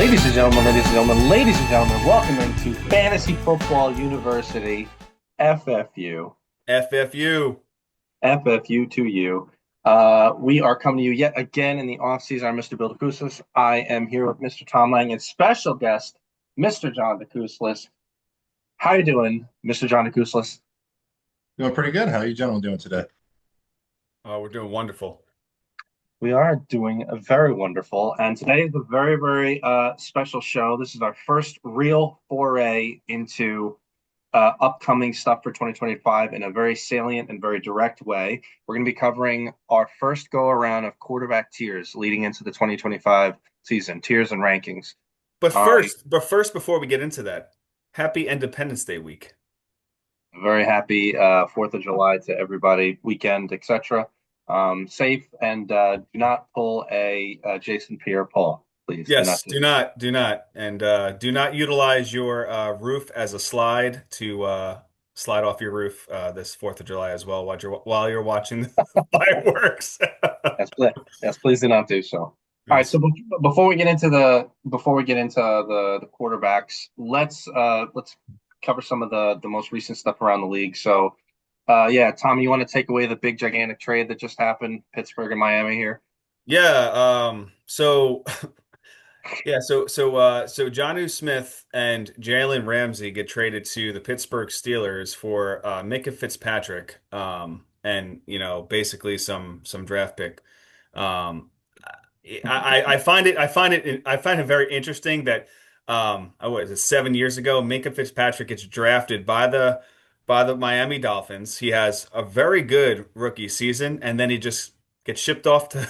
Ladies and gentlemen, welcome into Fantasy Football University, FFU. FFU. FFU to you. We are coming to you yet again in the offseason. I'm Mr. Bill DeCouslis. I am here with Mr. Tom Lang and special guest, Mr. John DeCouslis. How you doing, Mr. John DeCouslis? Doing pretty good. How are you gentlemen doing today? We're doing wonderful. We are doing very wonderful. And today is a very, very special show. This is our first real foray into upcoming stuff for 2025 in a very salient and very direct way. We're going to be covering our first go around of quarterback tiers leading into the 2025 season, tiers and rankings. Before we get into that, happy Independence Day week. Very happy 4th of July to everybody, weekend, etc. Safe and do not pull a Jason Pierre-Paul, please. Yes, do not, and do not utilize your roof as a slide to slide off your roof this 4th of July as well while you're watching the fireworks. Yes, please do not do so. All right, so before we get into the quarterbacks, let's cover some of the most recent stuff around the league. So. Tom, you want to take away the big gigantic trade that just happened, Pittsburgh and Miami here? Yeah. So Jonnu Smith and Jalen Ramsey get traded to the Pittsburgh Steelers for Minkah Fitzpatrick, and basically some draft pick. I find it very interesting that what is it, 7 years ago, Minkah Fitzpatrick gets drafted by the Miami Dolphins. He has a very good rookie season, and then he just gets shipped off to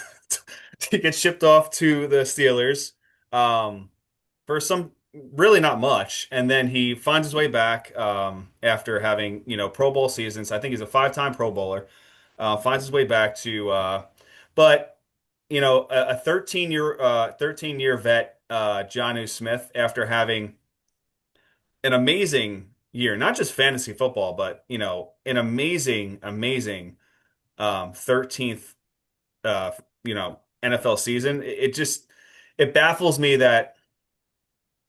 he gets shipped off to the Steelers for some really not much, and then he finds his way back after having Pro Bowl seasons. I think he's a five-time Pro Bowler. Finds his way back to, but a 13-year vet, Jonnu Smith, after having an amazing year, not just fantasy football, but an amazing 13th NFL season. It baffles me that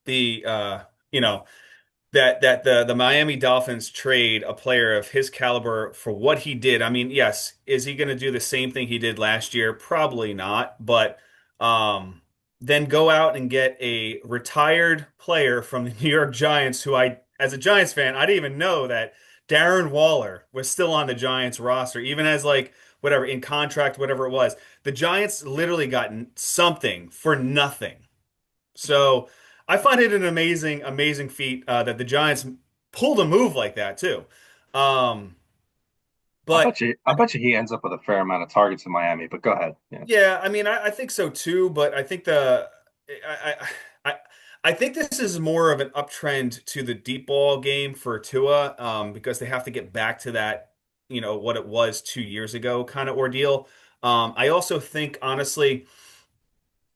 the the Miami Dolphins trade a player of his caliber for what he did. I mean, yes, is he going to do the same thing he did last year? Probably not, but then go out and get a retired player from the New York Giants, who as a Giants fan, I didn't even know that Darren Waller was still on the Giants roster, even as whatever, in contract, whatever it was. The Giants literally got something for nothing. So I find it an amazing feat that the Giants pulled a move like that too. But I bet you he ends up with a fair amount of targets in Miami, but go ahead. Yeah, I mean, I think so too, but I think I think this is more of an uptrend to the deep ball game for Tua, because they have to get back to that, what it was 2 years ago kind of ordeal. I also think, honestly,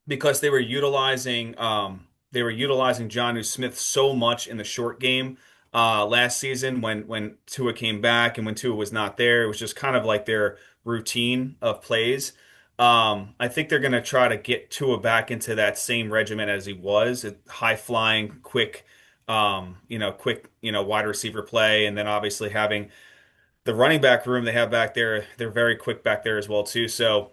because they were utilizing Jonnu Smith so much in the short game last season when Tua came back, and when Tua was not there, it was just kind of like their routine of plays. I think they're going to try to get Tua back into that same regimen as he was, high flying, quick, wide receiver play, and then obviously having the running back room they have back there. They're very quick back there as well too. So,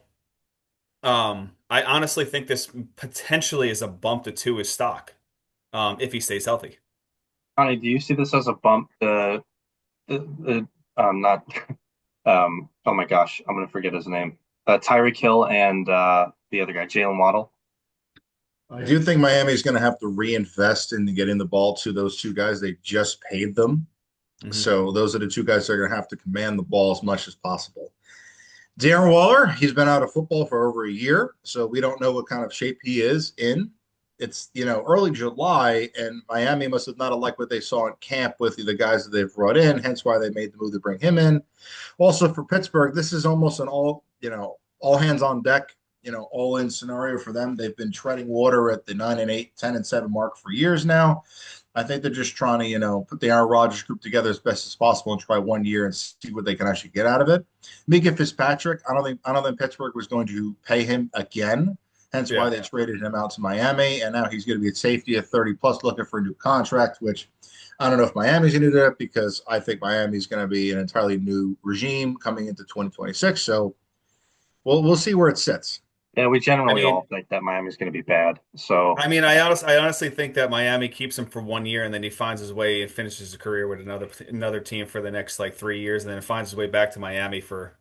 I honestly think this potentially is a bump to Tua's stock, if he stays healthy. Connie, do you see this as a bump? Not oh my gosh, I'm gonna forget his name. Tyreek Hill and the other guy, Jalen Waddle. I do think Miami's going to have to reinvest in getting the ball to those two guys. They just paid them. Mhm. So those are the two guys that are going to have to command the ball as much as possible. Darren Waller, he's been out of football for over a year, so we don't know what kind of shape he is in. It's early July, and Miami must have not liked what they saw in camp with the guys that they've brought in, hence why they made the move to bring him in. Also for Pittsburgh, this is almost an all hands on deck, all in scenario for them. They've been treading water at the 9-8, 10-7 mark for years now. I think they're just trying to, put the Aaron Rodgers group together as best as possible and try 1 year and see what they can actually get out of it. Minkah Fitzpatrick, I don't think Pittsburgh was going to pay him again. hence why Yeah. they traded him out to Miami. And now he's going to be at safety at 30 plus, looking for a new contract, which I don't know if Miami's going to do that because I think Miami's going to be an entirely new regime coming into 2026. So we'll see where it sits. Yeah, we I generally mean, all think that Miami's going to be bad. So I honestly think that Miami keeps him for 1 year and then he finds his way and finishes his career with another team for the next like 3 years and then finds his way back to Miami for,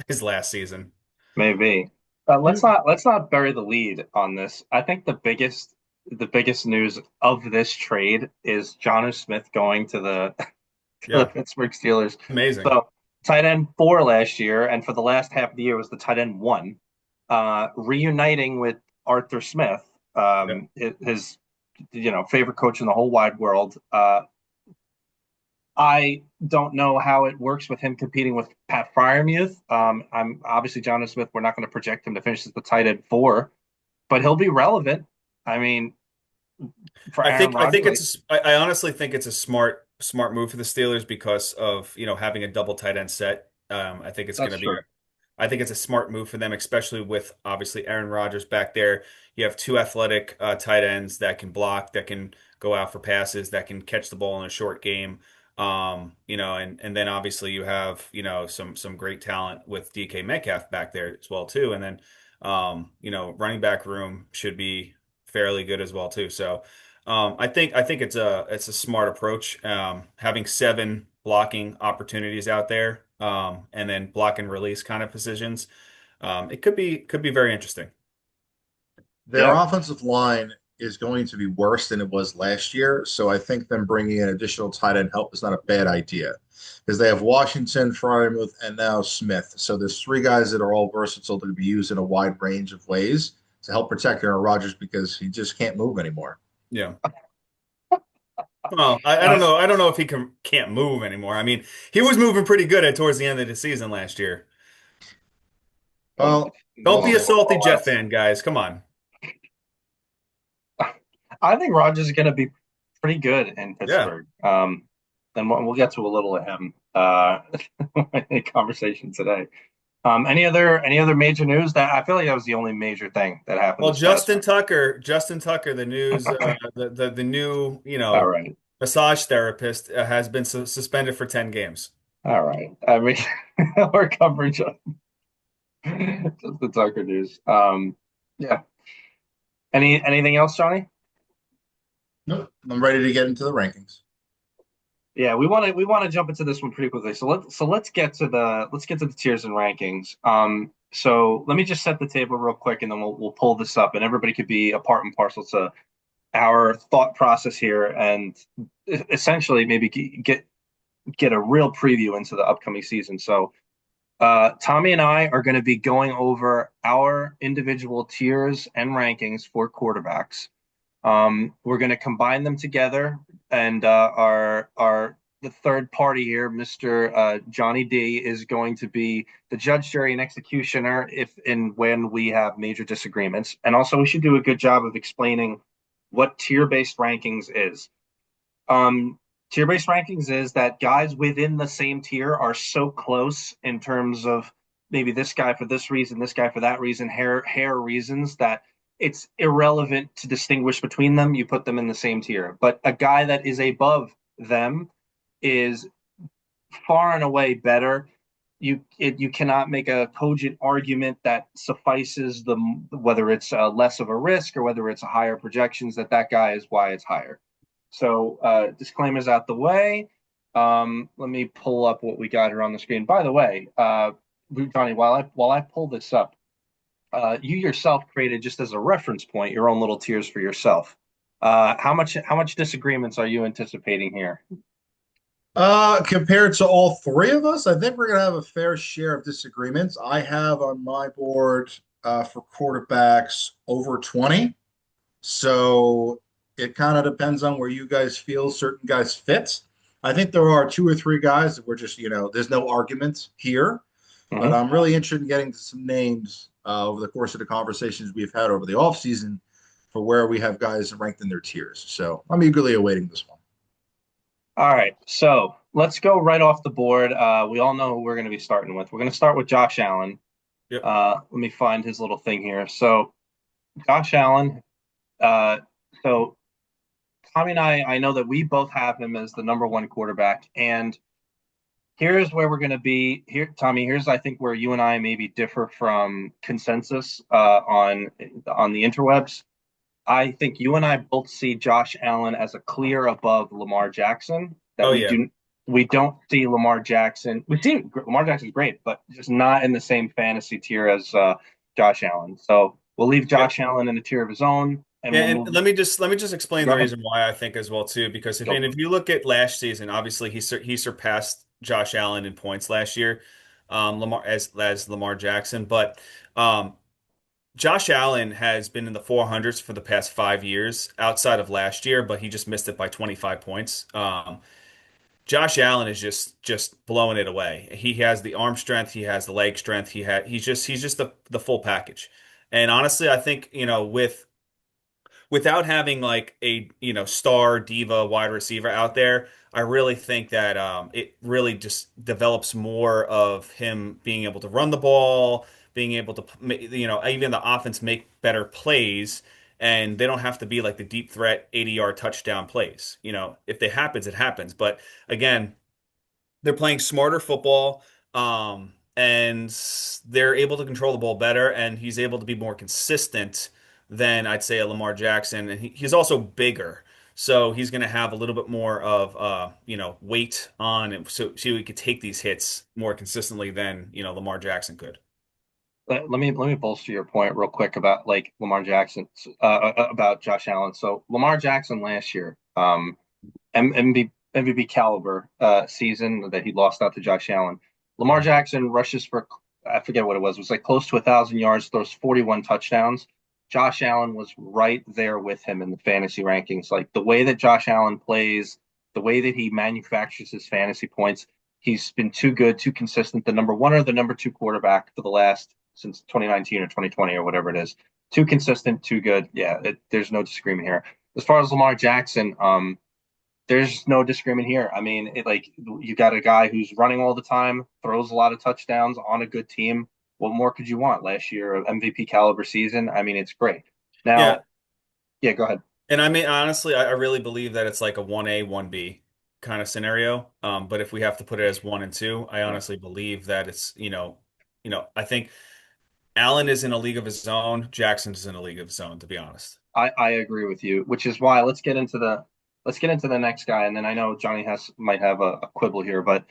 his last season. maybe. Let's not bury the lead on this. I think the biggest news of this trade is Jonnu Smith going to the to the Yeah, Pittsburgh Steelers. amazing. So tight end 4 last year, and for the last half of the year was the tight end 1. Reuniting with Arthur Smith, Yeah. his favorite coach in the whole wide world. I don't know how it works with him competing with Pat Fryermuth. I'm obviously Jonnu Smith. We're not going to project him to finish as the tight end 4, but he'll be relevant. I mean, for I Aaron think I think Rodgers, I honestly think it's a smart move for the Steelers because of, having a double tight end set. I think it's going that's to be true. I think it's a smart move for them, especially with obviously Aaron Rodgers back there. You have two athletic tight ends that can block, that can go out for passes, that can catch the ball in a short game. And then obviously you have, some great talent with DK Metcalf back there as well too. And then running back room should be fairly good as well too. So I think it's a smart approach. Having 7 blocking opportunities out there, and then block and release kind of positions. It could be very interesting. Their Yeah, offensive line is going to be worse than it was last year. So I think them bringing in additional tight end help is not a bad idea because they have Washington, Fryermuth, and now Smith. So there's 3 guys that are all versatile to be used in a wide range of ways to help protect Aaron Rodgers because he just can't move anymore. Yeah. Well, I don't uh, know. I don't know if he can't move anymore. I mean, he was moving pretty good at towards the end of the season last year. Well, Don't we'll be a see. salty Jet fan, guys. Come on. I think Rodgers is going to be pretty good in Yeah. Pittsburgh. And we'll get to a little of him in conversation today. Any other major news? That I feel like that was the only major thing that happened Well, this past week. Justin Tucker, the news, the new, All right, massage therapist has been suspended for 10 games. all right. I mean, our coverage of just the Tucker news. Yeah. Anything else, Johnny? Nope. I'm ready to get into the rankings. Yeah, we want to jump into this one pretty quickly. So let's get to the tiers and rankings. So let me just set the table real quick, and then we'll pull this up, and everybody could be a part and parcel to our thought process here, and essentially maybe get a real preview into the upcoming season. So Tommy and I are going to be going over our individual tiers and rankings for quarterbacks. We're going to combine them together, and our the third party here, Mr. Johnny D, is going to be the judge, jury, and executioner if and when we have major disagreements. And also, we should do a good job of explaining what tier-based rankings is. Um, Tier-based rankings is that guys within the same tier are so close in terms of maybe this guy for this reason, this guy for that reason, hair reasons that it's irrelevant to distinguish between them. You put them in the same tier. But a guy that is above them is far and away better. You cannot make a cogent argument that suffices them, whether it's less of a risk or whether it's a higher projections that guy is why it's higher. So disclaimers out the way. Let me pull up what we got here on the screen. By the way, Johnny, while I pull this up, you yourself created just as a reference point your own little tiers for yourself. How much disagreements are you anticipating here? Compared to all 3 of us, I think we're gonna have a fair share of disagreements. I have on my board for quarterbacks over 20. So it kind of depends on where you guys feel certain guys fit. I think there are 2 or 3 guys that we're just, there's no argument here. But Mhm. I'm really interested in getting to some names over the course of the conversations we've had over the offseason for where we have guys ranked in their tiers. So I'm eagerly awaiting this one. All right, so let's go right off the board. We all know who we're going to be starting with. We're going to start with Josh Allen. Yep. Let me find his little thing here. So Josh Allen. Uh, so Tommy and I know that we both have him as the number one quarterback, and here's where we're going to be here, Tommy. Here's I think where you and I maybe differ from consensus on the interwebs. I think you and I both see Josh Allen as a clear above Lamar Jackson. That Oh yeah. we don't see Lamar Jackson. We see Lamar Jackson's great, but just not in the same fantasy tier as Josh Allen. So we'll leave Yeah. Josh Allen in a tier of his own, and Yeah, we'll and move. let me just explain Go the ahead. reason why I think as well too, because Go. if you look at last season, obviously he surpassed Josh Allen in points last year, Lamar as Lamar Jackson, but um, Josh Allen has been in the 400s for the past 5 years outside of last year, but he just missed it by 25 points. Josh Allen is just blowing it away. He has the arm strength, he has the leg strength, he's just the full package. And honestly, I think, without having like a star diva wide receiver out there, I really think that it really just develops more of him being able to run the ball, being able to even the offense make better plays, and they don't have to be like the deep threat 80-yard touchdown plays. If it happens, it happens. But again, they're playing smarter football, and they're able to control the ball better, and he's able to be more consistent than I'd say a Lamar Jackson. And he's also bigger, so he's going to have a little bit more of weight on him, so he could take these hits more consistently than Lamar Jackson could. Let me bolster your point real quick about like Lamar Jackson, about Josh Allen. So Lamar Jackson last year, MVP caliber season that he lost out to Josh Allen. Lamar Jackson rushes for, I forget what it was like close to 1,000 yards, throws 41 touchdowns. Josh Allen was right there with him in the fantasy rankings. Like the way that Josh Allen plays, the way that he manufactures his fantasy points, he's been too good, too consistent. The number one or the number two quarterback for the last since 2019 or 2020 or whatever it is. Too consistent, too good. Yeah, there's no disagreement here. As far as Lamar Jackson, there's no disagreement here. I mean, like you got a guy who's running all the time, throws a lot of touchdowns on a good team. What more could you want? Last year, MVP caliber season. I mean, it's great. Yeah, Now, yeah, go ahead. and I mean honestly, I really believe that it's like a 1A, 1B kind of scenario. But if we have to put it as one and two, I honestly believe that it's I think Allen is in a league of his own. Jackson is in a league of his own, to be honest. I agree with you, which is why let's get into the next guy, and then I know Johnny has might have a quibble here, but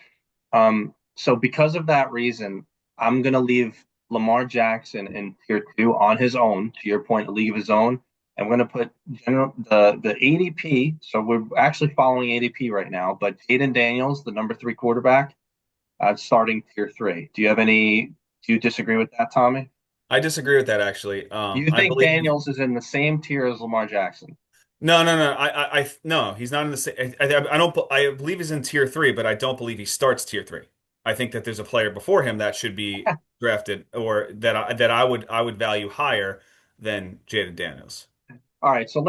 so because of that reason, I'm gonna leave Lamar Jackson in tier two on his own. To your point, a league of his own. I'm gonna put general the ADP. So we're actually following ADP right now, but Jaden Daniels, the number three quarterback, starting tier three. Do you disagree with that, Tommy? I disagree with that actually. Do you I think believe Daniels is in the same tier as Lamar Jackson? no, no, no. No, he's not in the same. I don't. I believe he's in tier three, but I don't believe he starts tier three. I think that there's a player before him that should be drafted, or that I would value higher than Jaden Daniels. All right, so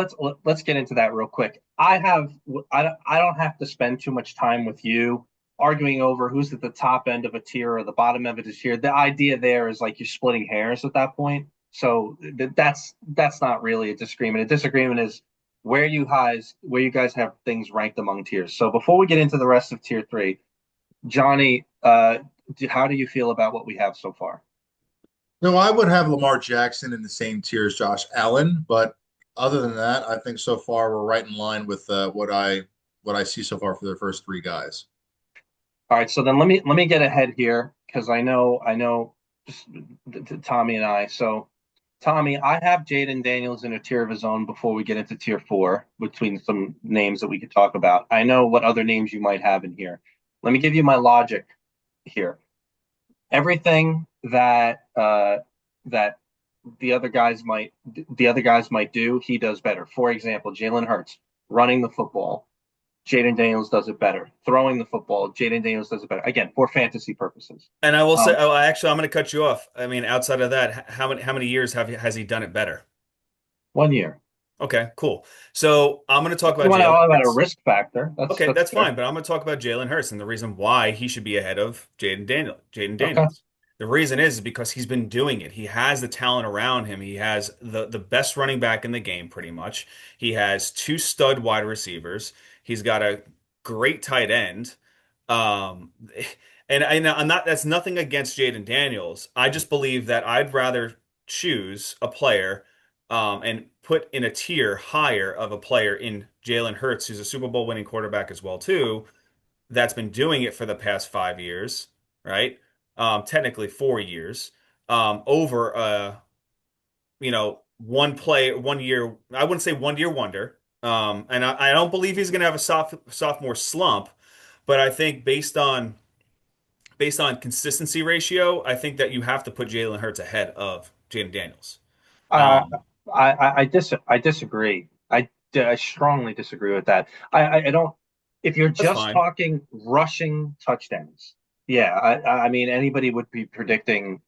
let's get into that real quick. I don't have to spend too much time with you arguing over who's at the top end of a tier or the bottom end of a tier. The idea there is like you're splitting hairs at that point. So that's not really a disagreement. A disagreement is where you guys have things ranked among tiers. So before we get into the rest of tier three, Johnny, how do you feel about what we have so far? No, I would have Lamar Jackson in the same tier as Josh Allen, but other than that, I think so far we're right in line with what I see so far for the first three guys. All right, so then let me get ahead here because I know just Tommy and I. So Tommy, I have Jaden Daniels in a tier of his own before we get into tier four between some names that we could talk about. I know what other names you might have in here. Let me give you my logic here. Everything that the other guys might do, he does better. For example, Jalen Hurts running the football. Jaden Daniels does it better. Throwing the football, Jaden Daniels does it better. Again, for fantasy purposes. And I will say, Um, oh, actually, I'm going to cut you off. I mean, outside of that, how many years has he done it better? 1 year. Okay, cool. So I'm going to talk You about want to Jalen know about a Hurts. risk factor? Okay, That's that's fair. fine, but I'm going to talk about Jalen Hurts and the reason why he should be ahead of Jaden Okay. Daniels. The reason is because he's been doing it. He has the talent around him. He has the best running back in the game, pretty much. He has two stud wide receivers. He's got a great tight end. Um, and I'm not. That's nothing against Jaden Daniels. I just believe that I'd rather choose a player, and put in a tier higher of a player in Jalen Hurts, who's a Super Bowl winning quarterback as well too, that's been doing it for the past 5 years, right? Technically 4 years, over one play, 1 year. I wouldn't say 1 year wonder. And I don't believe he's going to have a sophomore slump, but I think based on consistency ratio, I think that you have to put Jalen Hurts ahead of Jaden Daniels. Uh, Um, I disagree. I strongly disagree with that. I don't. If you're that's just fine. talking rushing touchdowns, yeah, I mean anybody would be predicting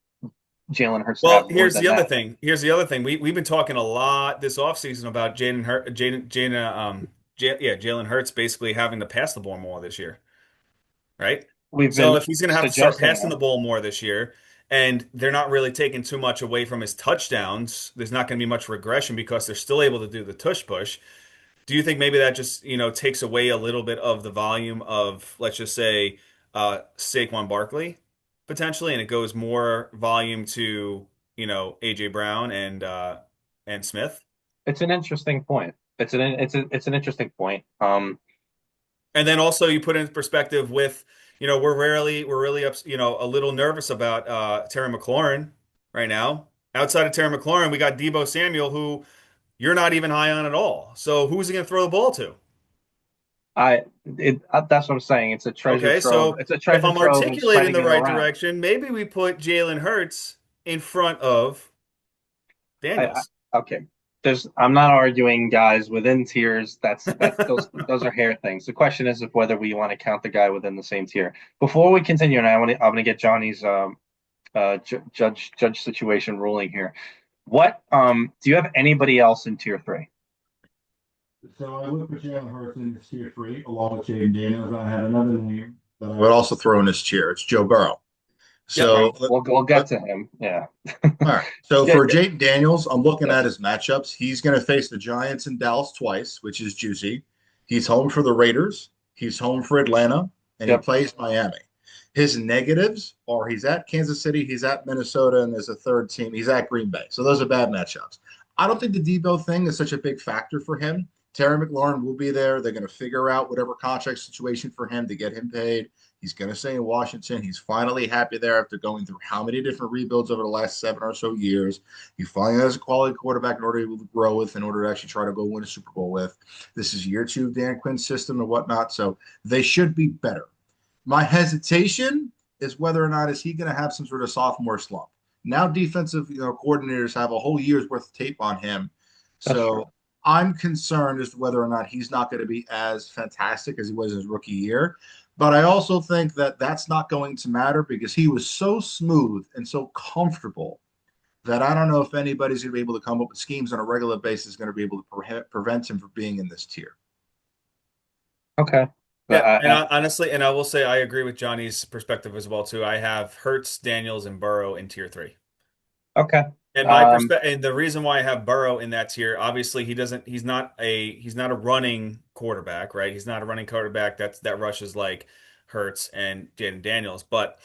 Jalen Hurts to Well, have more here's than the other that. thing. Here's the other thing. We've been talking a lot this offseason about Jalen Hurts basically having to pass the ball more this year, right? We've So been if he's going to have to start suggesting passing that. the ball more this year, and they're not really taking too much away from his touchdowns, there's not going to be much regression because they're still able to do the tush push. Do you think maybe that just, takes away a little bit of the volume of, let's just say, Saquon Barkley potentially, and it goes more volume to, AJ Brown and Smith? It's an interesting point. It's an interesting point. And then also you put in perspective with, we're really up, a little nervous about Terry McLaurin right now. Outside of Terry McLaurin, we got Debo Samuel, who you're not even high on at all. So who's he going to throw the ball to? That's what I'm saying. It's a treasure Okay, trove. so It's a if treasure I'm trove and articulating spreading the it right around. direction, maybe we put Jalen Hurts in front of I, I Daniels. okay. I'm not arguing guys within tiers. That's those are hair things. The question is if whether we want to count the guy within the same tier. Before we continue, and I'm gonna get Johnny's judge situation ruling here. What do you have anybody else in tier three? So I would put Jalen Hurts in this tier three, along with Jaden Daniels. I had another name that I would also throw in this tier. It's Joe Burrow. Yep. So, We'll get to him. Yeah. all right. So Yeah, for Jaden Daniels, I'm looking yeah. at his matchups. He's going to face the Giants in Dallas twice, which is juicy. He's home for the Raiders. He's home for Atlanta, and he Yep. plays Miami. His negatives are he's at Kansas City, he's at Minnesota, and there's a third team. He's at Green Bay. So those are bad matchups. I don't think the Debo thing is such a big factor for him. Terry McLaurin will be there. They're going to figure out whatever contract situation for him to get him paid. He's going to stay in Washington. He's finally happy there after going through how many different rebuilds over the last 7 or so years. He finally has a quality quarterback in order to grow with, in order to actually try to go win a Super Bowl with. This is year two of Dan Quinn's system and whatnot. So they should be better. My hesitation is whether or not is he going to have some sort of sophomore slump. Now defensive coordinators have a whole year's worth of tape on him. That's true. So I'm concerned as to whether or not he's not going to be as fantastic as he was in his rookie year. But I also think that that's not going to matter because he was so smooth and so comfortable that I don't know if anybody's going to be able to come up with schemes on a regular basis going to be able to prevent him from being in this tier. Okay. But Yeah, and honestly, and I will say I agree with Johnny's perspective as well too. I have Hurts, Daniels, and Burrow in tier three. okay. And my Um, perspective, and the reason why I have Burrow in that tier, obviously he's not a running quarterback, right? He's not a running quarterback that rushes like Hurts and Jaden Daniels, but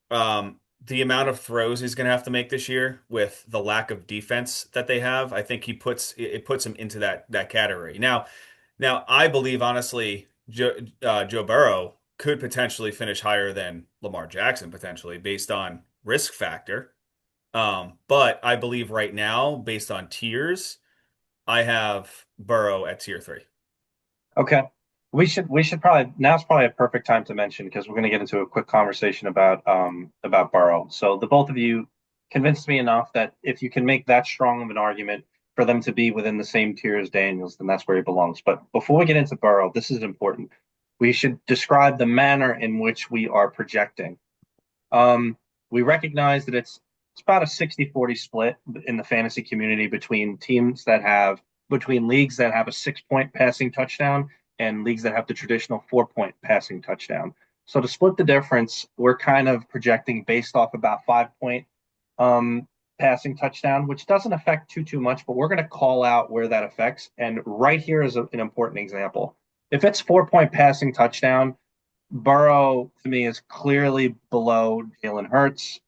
the amount of throws he's going to have to make this year with the lack of defense that they have, I think it puts him into that category. Now I believe honestly, Joe Burrow could potentially finish higher than Lamar Jackson potentially based on risk factor. But I believe right now, based on tiers, I have Burrow at tier three. okay. We should probably now's probably a perfect time to mention because we're going to get into a quick conversation about Burrow. So the both of you convinced me enough that if you can make that strong of an argument for them to be within the same tier as Daniels, then that's where he belongs. But before we get into Burrow, this is important. We should describe the manner in which we are projecting. We recognize that it's about a 60-40 split in the fantasy community between leagues that have a 6 point passing touchdown and leagues that have the traditional 4 point passing touchdown. So to split the difference, we're kind of projecting based off about 5 point um, passing touchdown, which doesn't affect too much, but we're going to call out where that affects. And right here is an important example. If it's 4 point passing touchdown, Burrow to me is clearly below Jalen Hurts.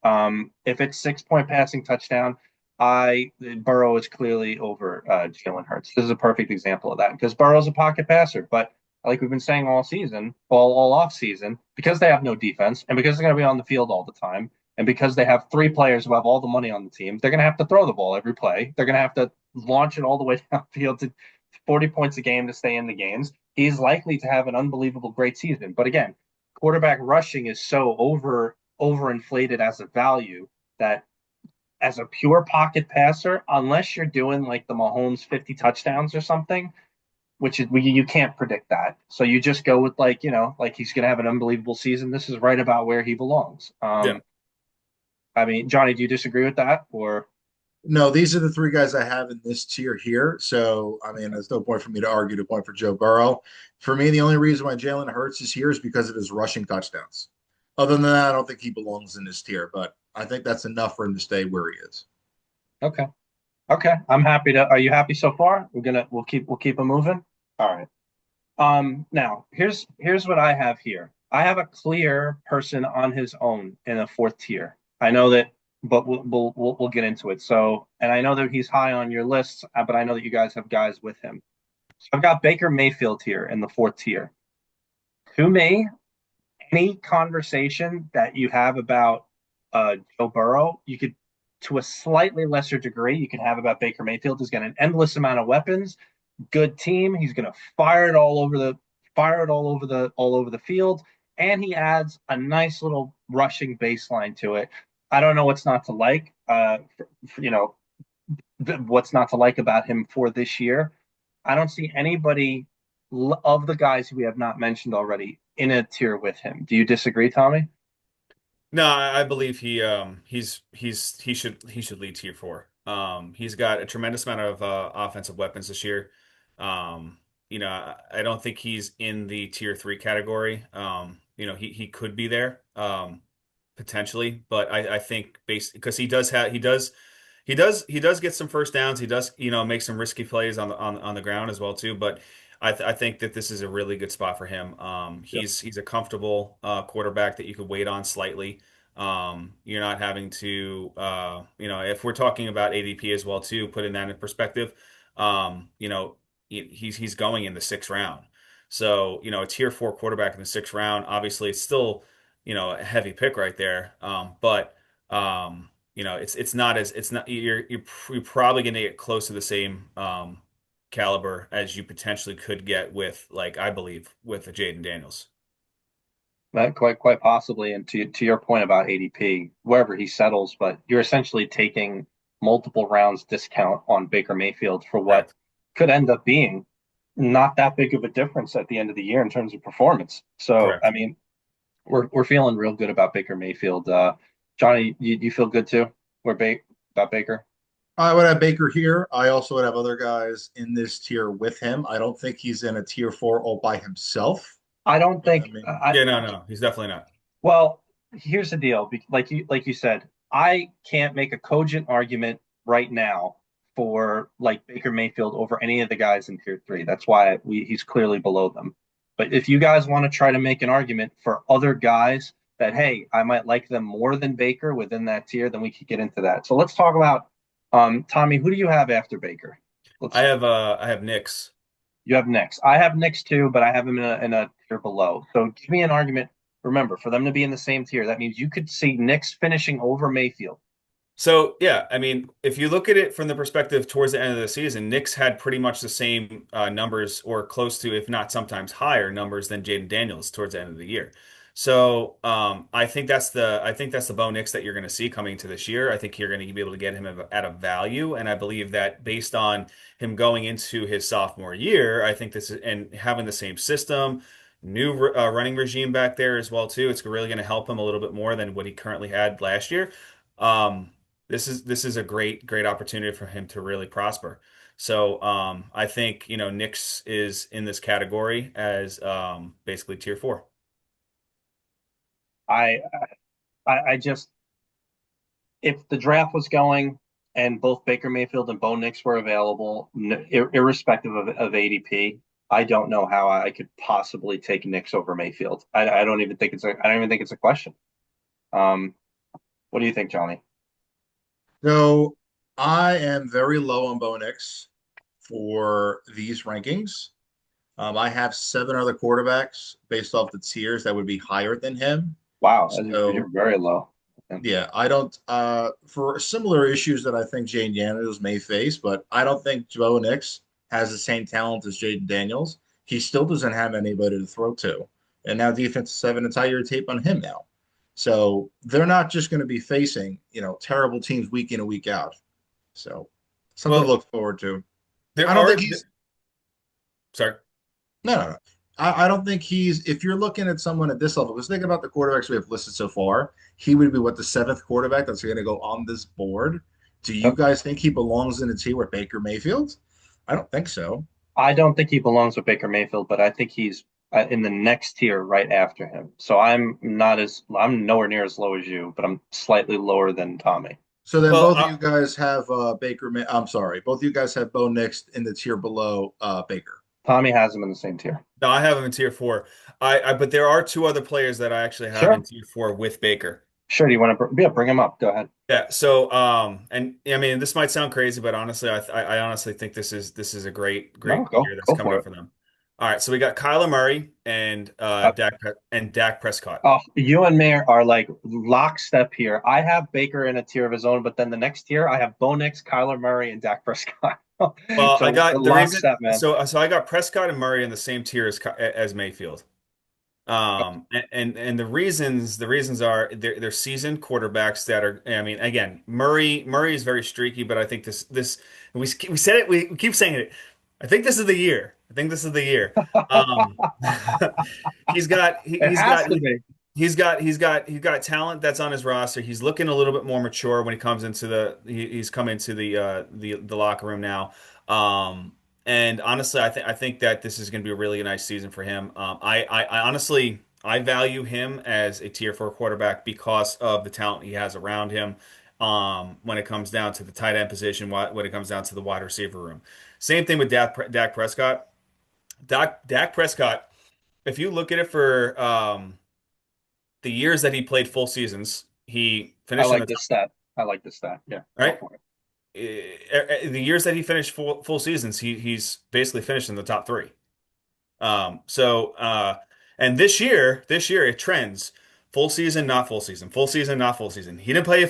If it's 6 point passing touchdown, I Burrow is clearly over Jalen Hurts. This is a perfect example of that because Burrow's a pocket passer, but like we've been saying all season, all off season, because they have no defense and because they're going to be on the field all the time, and because they have three players who have all the money on the team, they're going to have to throw the ball every play. They're going to have to launch it all the way downfield to 40 points a game to stay in the games. He's likely to have an unbelievable great season. But again, quarterback rushing is so overinflated as a value that as a pure pocket passer, unless you're doing like the Mahomes 50 touchdowns or something, which is you can't predict that. So you just go with like, like he's going to have an unbelievable season. This is right about where he belongs. Yeah. I mean, Johnny, do you disagree with that or? No, these are the three guys I have in this tier here. So, I mean, there's no point for me to argue the point for Joe Burrow. For me, the only reason why Jalen Hurts is here is because of his rushing touchdowns. Other than that, I don't think he belongs in this tier, but I think that's enough for him to stay where he is. Okay. Okay. I'm happy to. Are you happy so far? We'll keep it moving. All right. Now here's what I have here. I have a clear person on his own in a fourth tier. I know that, but we'll get into it. So, and I know that he's high on your list, but I know that you guys have guys with him. So I've got Baker Mayfield here in the fourth tier. To me, any conversation that you have about Joe Burrow, you could, to a slightly lesser degree, you can have about Baker Mayfield. He's got an endless amount of weapons, good team. He's going to fire it all over the field, and he adds a nice little rushing baseline to it. I don't know what's not to like. What's not to like about him for this year. I don't see anybody of the guys who we have not mentioned already in a tier with him. Do you disagree, Tommy? No, I believe he should lead tier four. He's got a tremendous amount of offensive weapons this year. Um, I don't think he's in the tier three category. He could be there potentially, but I think based because he does get some first downs. He does make some risky plays on the ground as well too. But I think that this is a really good spot for him. He's a comfortable quarterback that you could wait on slightly. You're not having to if we're talking about ADP as well too, putting that in perspective. He's going in the sixth round. So a tier four quarterback in the sixth round, obviously it's still a heavy pick right there. But it's not you're probably going to get close to the same caliber as you potentially could get with like I believe with Jaden Daniels. Quite possibly. And to your point about ADP, wherever he settles, but you're essentially taking multiple rounds discount on Baker Mayfield for what Correct. could end up being not that big of a difference at the end of the year in terms of performance. So, I Correct. mean, we're feeling real good about Baker Mayfield. Johnny, you feel good too? About Baker? I would have Baker here. I also would have other guys in this tier with him. I don't think he's in a tier four all by himself. I don't I think mean, Yeah, no, he's definitely not. well, here's the deal. Like you said, I can't make a cogent argument right now for like Baker Mayfield over any of the guys in tier three. That's why he's clearly below them. But if you guys want to try to make an argument for other guys that, hey, I might like them more than Baker within that tier, then we could get into that. So let's talk about Tommy, who do you have after Baker? Let's I have Knicks. You have Knicks. I have Knicks too, but I have him in a tier below. So give me an argument. Remember, for them to be in the same tier, that means you could see Knicks finishing over Mayfield. So yeah, I mean, if you look at it from the perspective towards the end of the season, Knicks had pretty much the same numbers or close to, if not sometimes higher numbers than Jaden Daniels towards the end of the year. So I think that's the Bo Nix that you're going to see coming to this year. I think you're going to be able to get him at a value, and I believe that based on him going into his sophomore year, I think this is and having the same system, new running regime back there as well too. It's really going to help him a little bit more than what he currently had last year. Um, this is a great opportunity for him to really prosper. So I think Knicks is in this category as basically tier four. I I just if the draft was going and both Baker Mayfield and Bo Nix were available, irrespective of ADP, I don't know how I could possibly take Nix over Mayfield. I don't even think I don't even think it's a question. Um, what do you think, Johnny? So I am very low on Bo Nix for these rankings. I have seven other quarterbacks based off the tiers that would be higher than him. Wow, you're So very low. yeah, I don't for similar issues that I think Jaden Daniels may face, but I don't think Bo Nix has the same talent as Jaden Daniels. He still doesn't have anybody to throw to. And now defenses have an entire tape on him now. So they're not just going to be facing, terrible teams week in and week out. So something to Well, look forward to. there I don't think are. he's Sorry. no, no, no. I don't think if you're looking at someone at this level, because think about the quarterbacks we have listed so far, he would be what, the seventh quarterback that's going to go on this board. Do you Yep. guys think he belongs in a tier with Baker Mayfield? I don't think so. I don't think he belongs with Baker Mayfield, but I think he's in the next tier right after him. So I'm nowhere near as low as you, but I'm slightly lower than Tommy. So then Well, both of you guys have I'm sorry, both of you guys have Bo Nix in the tier below Baker. Tommy has him in the same tier. no, I have him in tier four. But there are two other players that I actually have in Sure. tier four with Baker. Sure. Do you want to yeah, bring him up? Go ahead. Yeah. So, and I mean, this might sound crazy, but honestly, I honestly think this is a No, great year that's go coming for up it. for them. All right. So we got Kyler Murray and Uh, Dak Prescott. oh, you and me are like lockstep here. I have Baker in a tier of his own, but then the next tier I have Bo Nix, Kyler Murray, and Dak Prescott. Well, I So got the reason. lockstep, man. So I got Prescott and Murray in the same tier as Mayfield. And the reasons are they're seasoned quarterbacks that are. I mean, again, Murray is very streaky, but I think this we said it. We keep saying it. I think this is the year. I think this is the year. Um, he's got he, It he's has got to be. he's got talent that's on his roster. He's looking a little bit more mature when he comes into he's come into the locker room now. Um, and honestly, I think that this is going to be a really nice season for him. I honestly I value him as a tier four quarterback because of the talent he has around him. When it comes down to the tight end position, when it comes down to the wide receiver room, same thing with Dak Prescott. Dak Prescott, if you look at it for the years that he played full seasons, he I finished in like the top, this stat. I like this stat. Yeah, go right? for it. The years that he finished full seasons, he's basically finished in the top three. So and this year it trends full season, not full season, full season, not full season. He didn't play a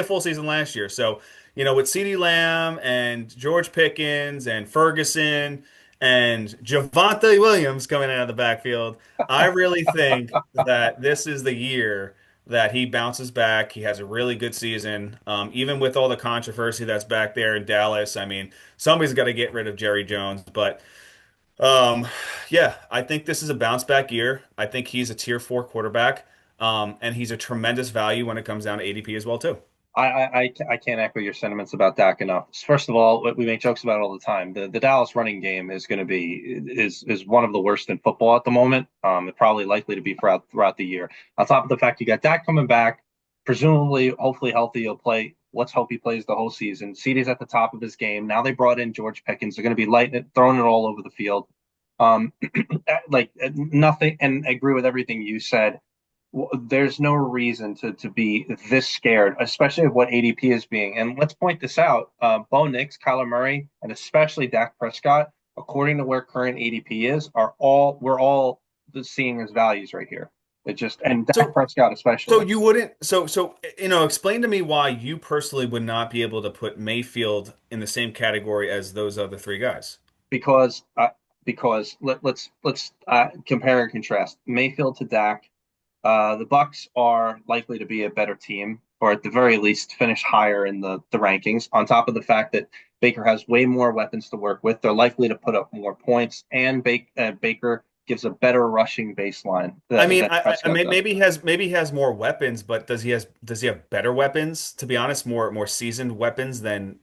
full season last year. So, with CeeDee Lamb and George Pickens and Ferguson and Javonte Williams coming out of the backfield, I really think that this is the year that he bounces back. He has a really good season. Even with all the controversy that's back there in Dallas, I mean, somebody's got to get rid of Jerry Jones, but um, yeah, I think this is a bounce back year. I think he's a tier four quarterback, and he's a tremendous value when it comes down to ADP as well too. I can't echo your sentiments about Dak enough. First of all, we make jokes about it all the time. The Dallas running game is going to be is one of the worst in football at the moment. It's probably likely to be throughout the year. On top of the fact you got Dak coming back, presumably, hopefully healthy. He'll play. Let's hope he plays the whole season. CeeDee's at the top of his game. Now they brought in George Pickens. They're going to be lighting it, throwing it all over the field. Um, like nothing, and I agree with everything you said. There's no reason to be this scared, especially of what ADP is being. And let's point this out: Bo Nix, Kyler Murray, and especially Dak Prescott, according to where current ADP is, we're all seeing as values right here. It just and Dak So, Prescott so especially you wouldn't, explain to me why you personally would not be able to put Mayfield in the same category as those other three guys. because let's compare and contrast Mayfield to Dak. The Bucks are likely to be a better team, or at the very least, finish higher in the rankings. On top of the fact that Baker has way more weapons to work with, they're likely to put up more points, and Baker gives a better rushing baseline I mean, than I Prescott mean, does. maybe he has more weapons, but does he have better weapons? To be honest, more seasoned weapons than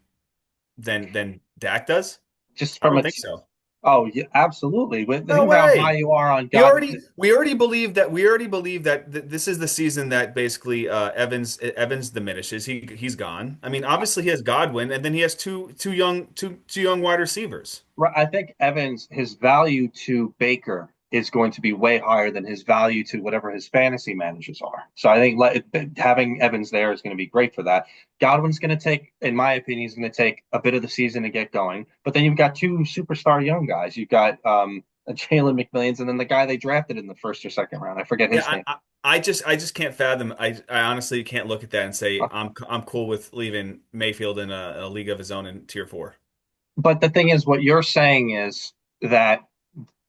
Dak does? Just I from don't a think so. Oh, yeah, absolutely. But No think about how high way. you are on We God. already believe that this is the season that basically Evans diminishes. He's gone. I mean, obviously he has Godwin, and then he has two young wide receivers. Right, I think Evans, his value to Baker is going to be way higher than his value to whatever his fantasy managers are. So I think having Evans there is going to be great for that. Godwin's going to take, in my opinion, he's going to take a bit of the season to get going. But then you've got two superstar young guys. You've got Jalen McMillians, and then the guy they drafted in the first or second round. I forget Yeah, his name. I just can't fathom. I honestly can't look at that and say I'm cool with leaving Mayfield in a league of his own in tier four. But the thing is, what you're saying is that,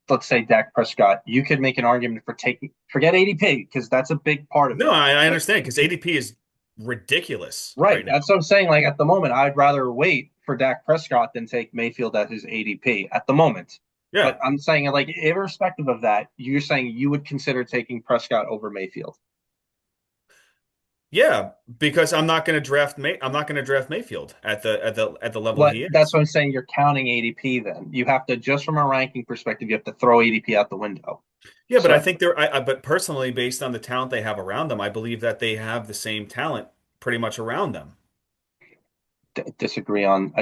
let's say Dak Prescott, you could make an argument for taking, forget ADP, because that's a big part of No, it. I But understand because ADP is ridiculous right, right now. that's what I'm saying. Like at the moment, I'd rather wait for Dak Prescott than take Mayfield at his ADP at the moment. Yeah. But I'm saying, like, irrespective of that, you're saying you would consider taking Prescott over Mayfield. Yeah, because I'm not going to draft Mayfield at the level But he that's is. what I'm saying. You're counting ADP then. You have to, just from a ranking perspective, you have to throw ADP out the window. Yeah, but I So think but personally, based on the talent they have around them, I believe that they have the same talent pretty much around them. disagree on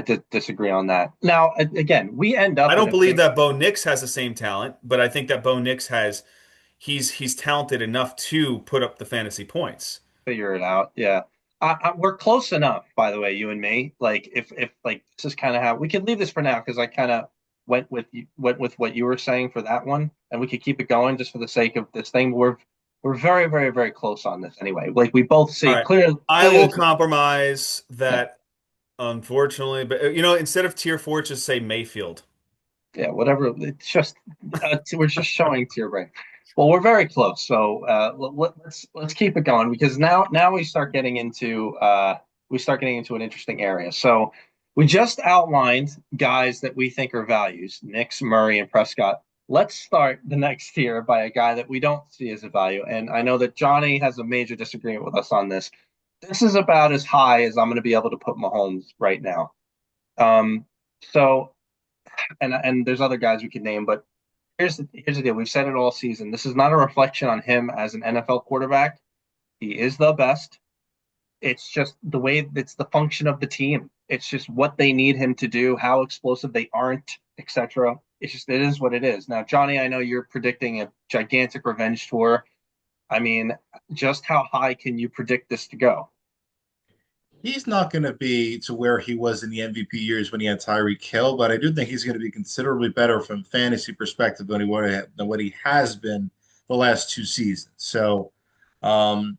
that. Now, again, we end I up in don't a believe big that Bo Nix has the same talent, but I think that Bo Nix he's talented enough to put up the fantasy points. figure it out. Yeah. We're close enough, by the way, you and me. Like, if like this is kind of how we could leave this for now because I kind of went with what you were saying for that one, and we could keep it going just for the sake of this thing. We're very, very, very close on this anyway. Like we both All see right. clearly, I clearly will this is, compromise yeah, that, unfortunately, but instead of tier four, just say Mayfield. yeah, whatever. It's just we're just showing to your brain. Well, we're very close, so let's keep it going because now we start getting into an interesting area. So we just outlined guys that we think are values: Nix, Murray, and Prescott. Let's start the next tier by a guy that we don't see as a value, and I know that Johnny has a major disagreement with us on this. This is about as high as I'm going to be able to put Mahomes right now. Um, so and there's other guys we could name, but here's the deal. We've said it all season. This is not a reflection on him as an NFL quarterback. He is the best. It's just the way it's the function of the team. It's just what they need him to do, how explosive they aren't, etc. It's just it is what it is. Now, Johnny, I know you're predicting a gigantic revenge tour. I mean, just how high can you predict this to go? He's not going to be to where he was in the MVP years when he had Tyreek Hill, but I do think he's going to be considerably better from fantasy perspective than what he has been the last two seasons. So um,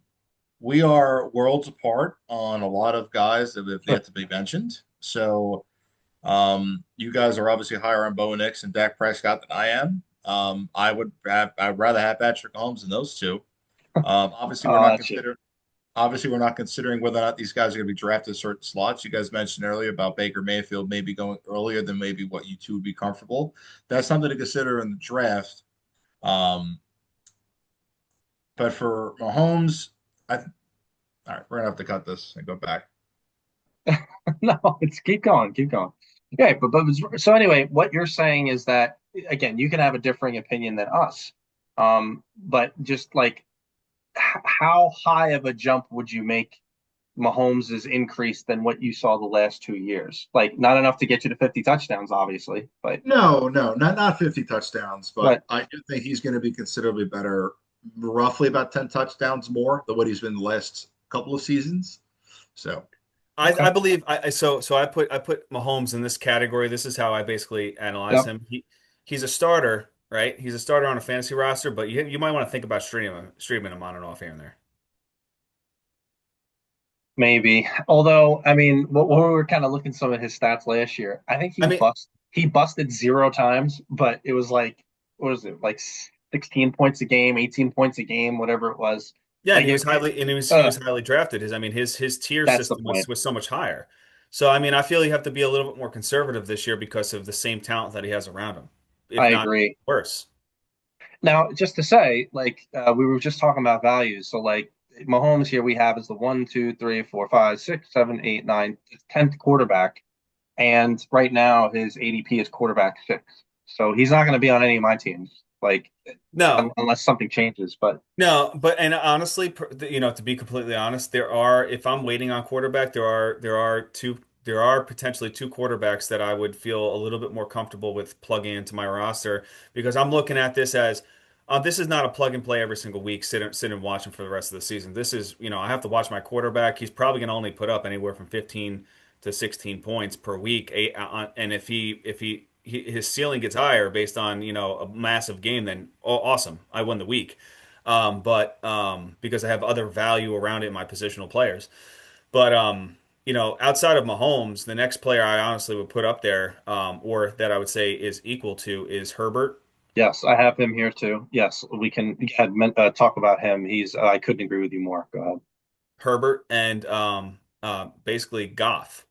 we are worlds apart on a lot of guys that have yet to be mentioned. So you guys are obviously higher on Bo Nix and Dak Prescott than I am. I'd rather have Patrick Mahomes than those two. Obviously, we're Oh, not that's you. considering. Obviously, we're not considering whether or not these guys are going to be drafted certain slots. You guys mentioned earlier about Baker Mayfield maybe going earlier than maybe what you two would be comfortable. That's something to consider in the draft. Um, but for Mahomes, all right, we're gonna have to cut this and go back. No, it's keep going, keep going. Yeah, but so anyway, what you're saying is that again, you can have a differing opinion than us. But just like how high of a jump would you make Mahomes' increase than what you saw the last 2 years? Like not enough to get you to 50 touchdowns, obviously, No, no, not 50 touchdowns, but but I do think he's going to be considerably better, roughly about 10 touchdowns more than what he's been the last couple of seasons. So, okay. I believe I put Mahomes in this category. This is how I basically analyze Yep. him. He's a starter, right? He's a starter on a fantasy roster, but you might want to think about streaming him on and off here and there. Maybe. Although, I mean, what we were kind of looking at some of his stats last year, I think I mean, he busted 0 times, but it was like what was it, like 16 points a game, 18 points a game, whatever it was. yeah, and Like he was highly drafted. His tier that's the system point. was so much higher. So I mean, I feel you have to be a little bit more conservative this year because of the same talent that he has around him, if I not agree. worse. Now, just to say, like we were just talking about values, so like Mahomes here we have is the one, two, three, four, five, six, seven, eight, nine, 10th quarterback, and right now his ADP is quarterback 6. So he's not going to be on any of my teams, like No, unless something changes. But no, but and honestly, to be completely honest, there are if I'm waiting on quarterback, there are potentially two quarterbacks that I would feel a little bit more comfortable with plugging into my roster because I'm looking at this as this is not a plug and play every single week, sit and watch him for the rest of the season. This is, I have to watch my quarterback. He's probably going to only put up anywhere from 15 to 16 points per week, and his ceiling gets higher based on, a massive game, then awesome. I won the week. But because I have other value around it in my positional players. But outside of Mahomes, the next player I honestly would put up there, or that I would say is equal to, is Herbert. yes, I have him here too. Yes, we can talk about him. He's I couldn't agree with you more. Go ahead. Herbert and basically Goff.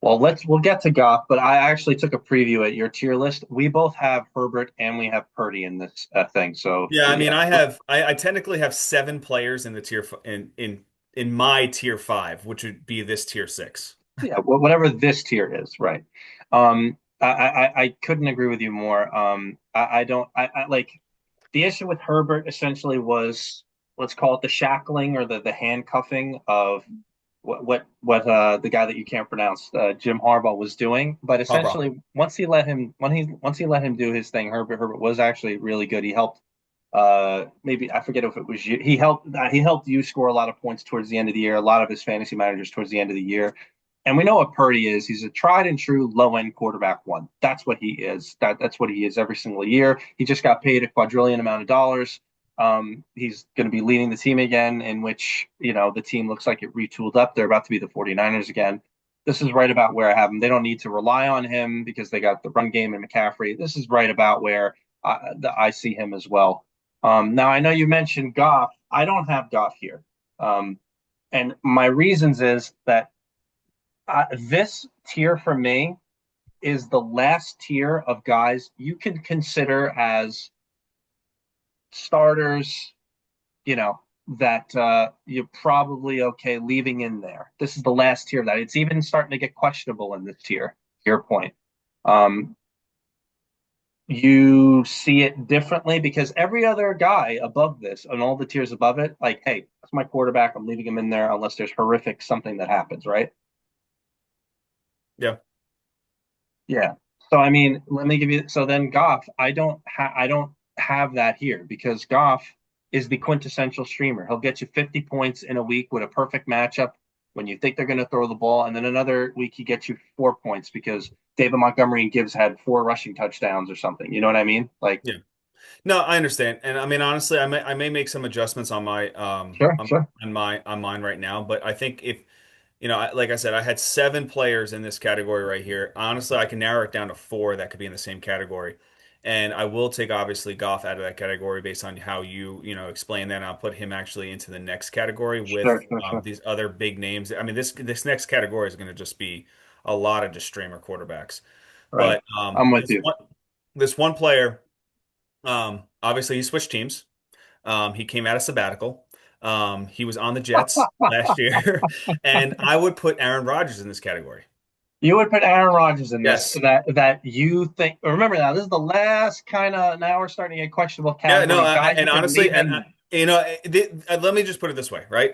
Well, we'll get to Goff, but I actually took a preview at your tier list. We both have Herbert and we have Purdy in this thing. So Yeah, I mean, yeah, I technically have seven players in the in my tier five, which would be this tier six. yeah, whatever this tier is, right? I couldn't agree with you more. I don't I like the issue with Herbert essentially was, let's call it the shackling or the handcuffing of what the guy that you can't pronounce, Jim Harbaugh, was doing. But Harbaugh. essentially, once he let him do his thing, Herbert was actually really good. He helped. Maybe I forget if it was you. He helped you score a lot of points towards the end of the year. A lot of his fantasy managers towards the end of the year. And we know what Purdy is. He's a tried and true low end quarterback one. That's what he is. That's what he is every single year. He just got paid a quadrillion amount of dollars. He's going to be leading the team again, in which, the team looks like it retooled up. They're about to be the 49ers again. This is right about where I have them. They don't need to rely on him because they got the run game and McCaffrey. This is right about where I see him as well. Now, I know you mentioned Goff. I don't have Goff here. And my reasons is that this tier for me is the last tier of guys you can consider as starters, you know, that you're probably okay leaving in there. This is the last tier of that. It's even starting to get questionable in this tier, to your point. Um, you see it differently because every other guy above this and all the tiers above it, like, hey, that's my quarterback. I'm leaving him in there unless there's horrific something that happens, right? Yeah. Yeah. So I mean, let me give you. So then Goff, I don't have that here because Goff is the quintessential streamer. He'll get you 50 points in a week with a perfect matchup when you think they're going to throw the ball, and then another week he gets you 4 points because David Montgomery and Gibbs had four rushing touchdowns or something. You know what I mean? Like, Yeah. No, I understand. And I mean, honestly, I may make some adjustments on my sure, sure, on mine right now, but I think if like I said, I had seven players in this category right here. Honestly, I can narrow it down to four that could be in the same category. And I will take obviously Goff out of that category based on how explain that. And I'll put him actually into the next category with sure, sure, sure. these other big names. I mean, this next category is going to just be a lot of just streamer quarterbacks. Right. But I'm with you. this one player, obviously he switched teams. He came out of sabbatical. He was on the Jets last year, and I would put Aaron Rodgers in this category. You would put Aaron Rodgers in this, Yes. that you think. Remember now, this is the last kind of. Now we're starting to get questionable Yeah, no, category of guys you and can honestly, leave in there. let me just put it this way, right?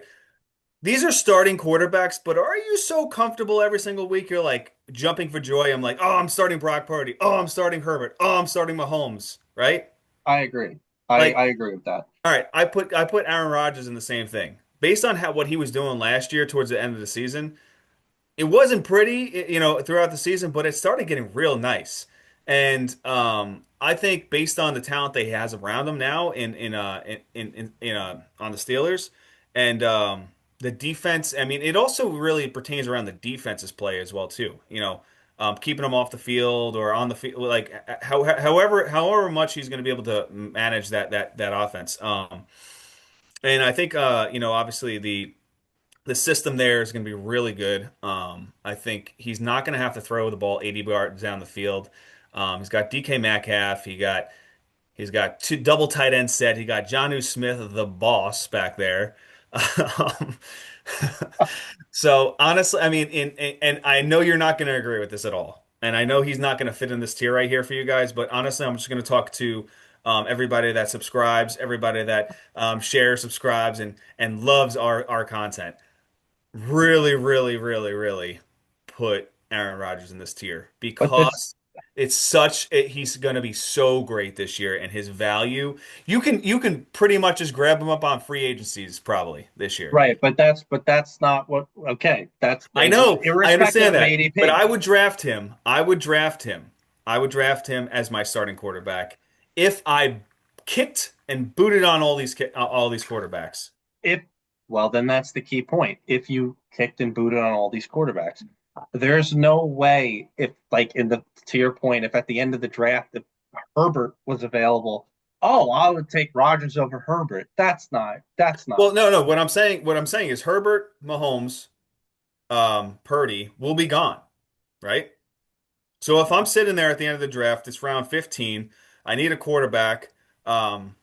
These are starting quarterbacks, but are you so comfortable every single week? You're like jumping for joy. I'm like, oh, I'm starting Brock Purdy. Oh, I'm starting Herbert. Oh, I'm starting Mahomes, right? I agree. I Like, agree with that. all right, I put Aaron Rodgers in the same thing. Based on what he was doing last year towards the end of the season, it wasn't pretty, throughout the season, but it started getting real nice. And I think based on the talent that he has around him now on the Steelers and the defense, I mean, it also really pertains around the defense's play as well too. Keeping him off the field or on the field, like however much he's going to be able to manage that offense. And I think obviously the system there is going to be really good. I think he's not going to have to throw the ball 80 yards down the field. He's got DK Metcalf. He's got two double tight end set. He got Jonnu Smith, the boss, back there. Um, so honestly, I mean, and I know you're not going to agree with this at all, and I know he's not going to fit in this tier right here for you guys, but honestly, I'm just going to talk to everybody that subscribes, everybody that shares, subscribes, and loves our content. Really, really, really, really put Aaron Rodgers in this tier But this, because he's going to be so great this year, and his value, you can pretty much just grab him up on free agencies probably this year. right, but that's not what, okay, that's I know, I irrespective understand of that, but ADP. I would draft him. I would draft him. I would draft him as my starting quarterback if I kicked and booted on all these quarterbacks. If, well, then that's the key point. If you kicked and booted on all these quarterbacks, there's no way, if like in the to your point, if at the end of the draft if Herbert was available, oh, I would take Rodgers over Herbert. That's not Well, no, no. What I'm saying is Herbert, Mahomes, Purdy will be gone, right? So if I'm sitting there at the end of the draft, it's round 15, I need a quarterback, um,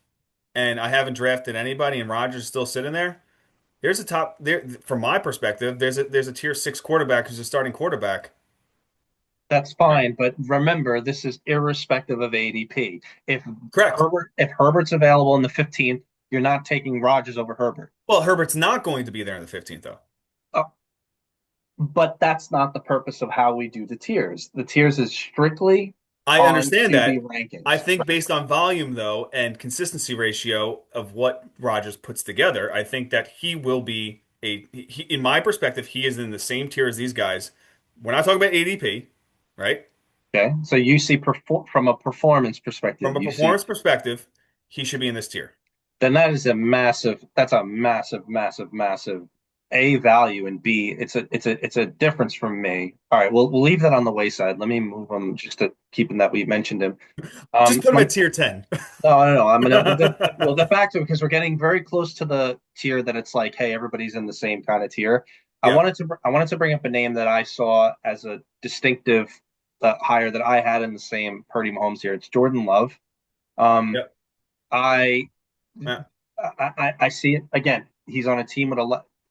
and I haven't drafted anybody, and Rodgers is still sitting there. There's a top there from my perspective. There's a tier six quarterback who's a starting quarterback. that's fine, but remember this is irrespective of ADP. Correct. If Herbert's available in the 15th, you're not taking Rodgers over Herbert. Well, Herbert's not going to be there in the 15th, though. Uh, but that's not the purpose of how we do the tiers. The tiers is strictly I on understand QB that. I rankings. think based on volume, though, and consistency ratio of what Rodgers puts together, I think that he will be in my perspective, he is in the same tier as these guys. We're not talking about ADP, right? Okay, so you see from a performance perspective, From a you see, performance perspective, he should be in this tier. then that is that's a massive A value, and B, it's a difference from me. All right, we'll leave that on the wayside. Let me move on just to keeping that we mentioned him. Just put him My at tier 10. no, I'm gonna well the fact of because we're getting very close to the tier that it's like, hey, everybody's in the same kind of tier. Yeah. I wanted to bring up a name that I saw as a distinctive hire that I had in the same Purdy Mahomes here. It's Jordan Love. Um, Yep. I, Yeah. I see it again. He's on a team with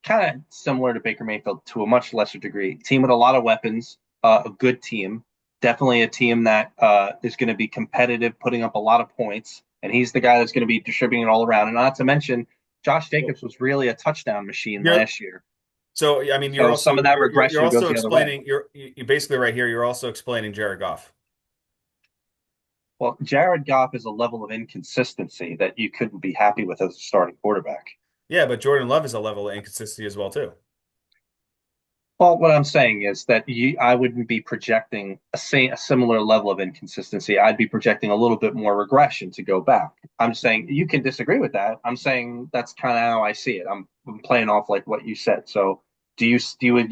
kind of similar to Baker Mayfield to a much lesser degree. Team with a lot of weapons, a good team, definitely a team that is going to be competitive, putting up a lot of points. And he's the guy that's going to be distributing it all around. And not to mention, Josh Jacobs was really a touchdown machine You're, last year. so I mean, So some of that you're regression goes also the other way. explaining you basically right here. You're also explaining Jared Goff. Well, Jared Goff is a level of inconsistency that you couldn't be happy with as a starting quarterback. Yeah, but Jordan Love is a level of inconsistency as well too. Well, what I'm saying is that I wouldn't be projecting a similar level of inconsistency. I'd be projecting a little bit more regression to go back. I'm saying you can disagree with that. I'm saying that's kind of how I see it. I'm playing off like what you said. So you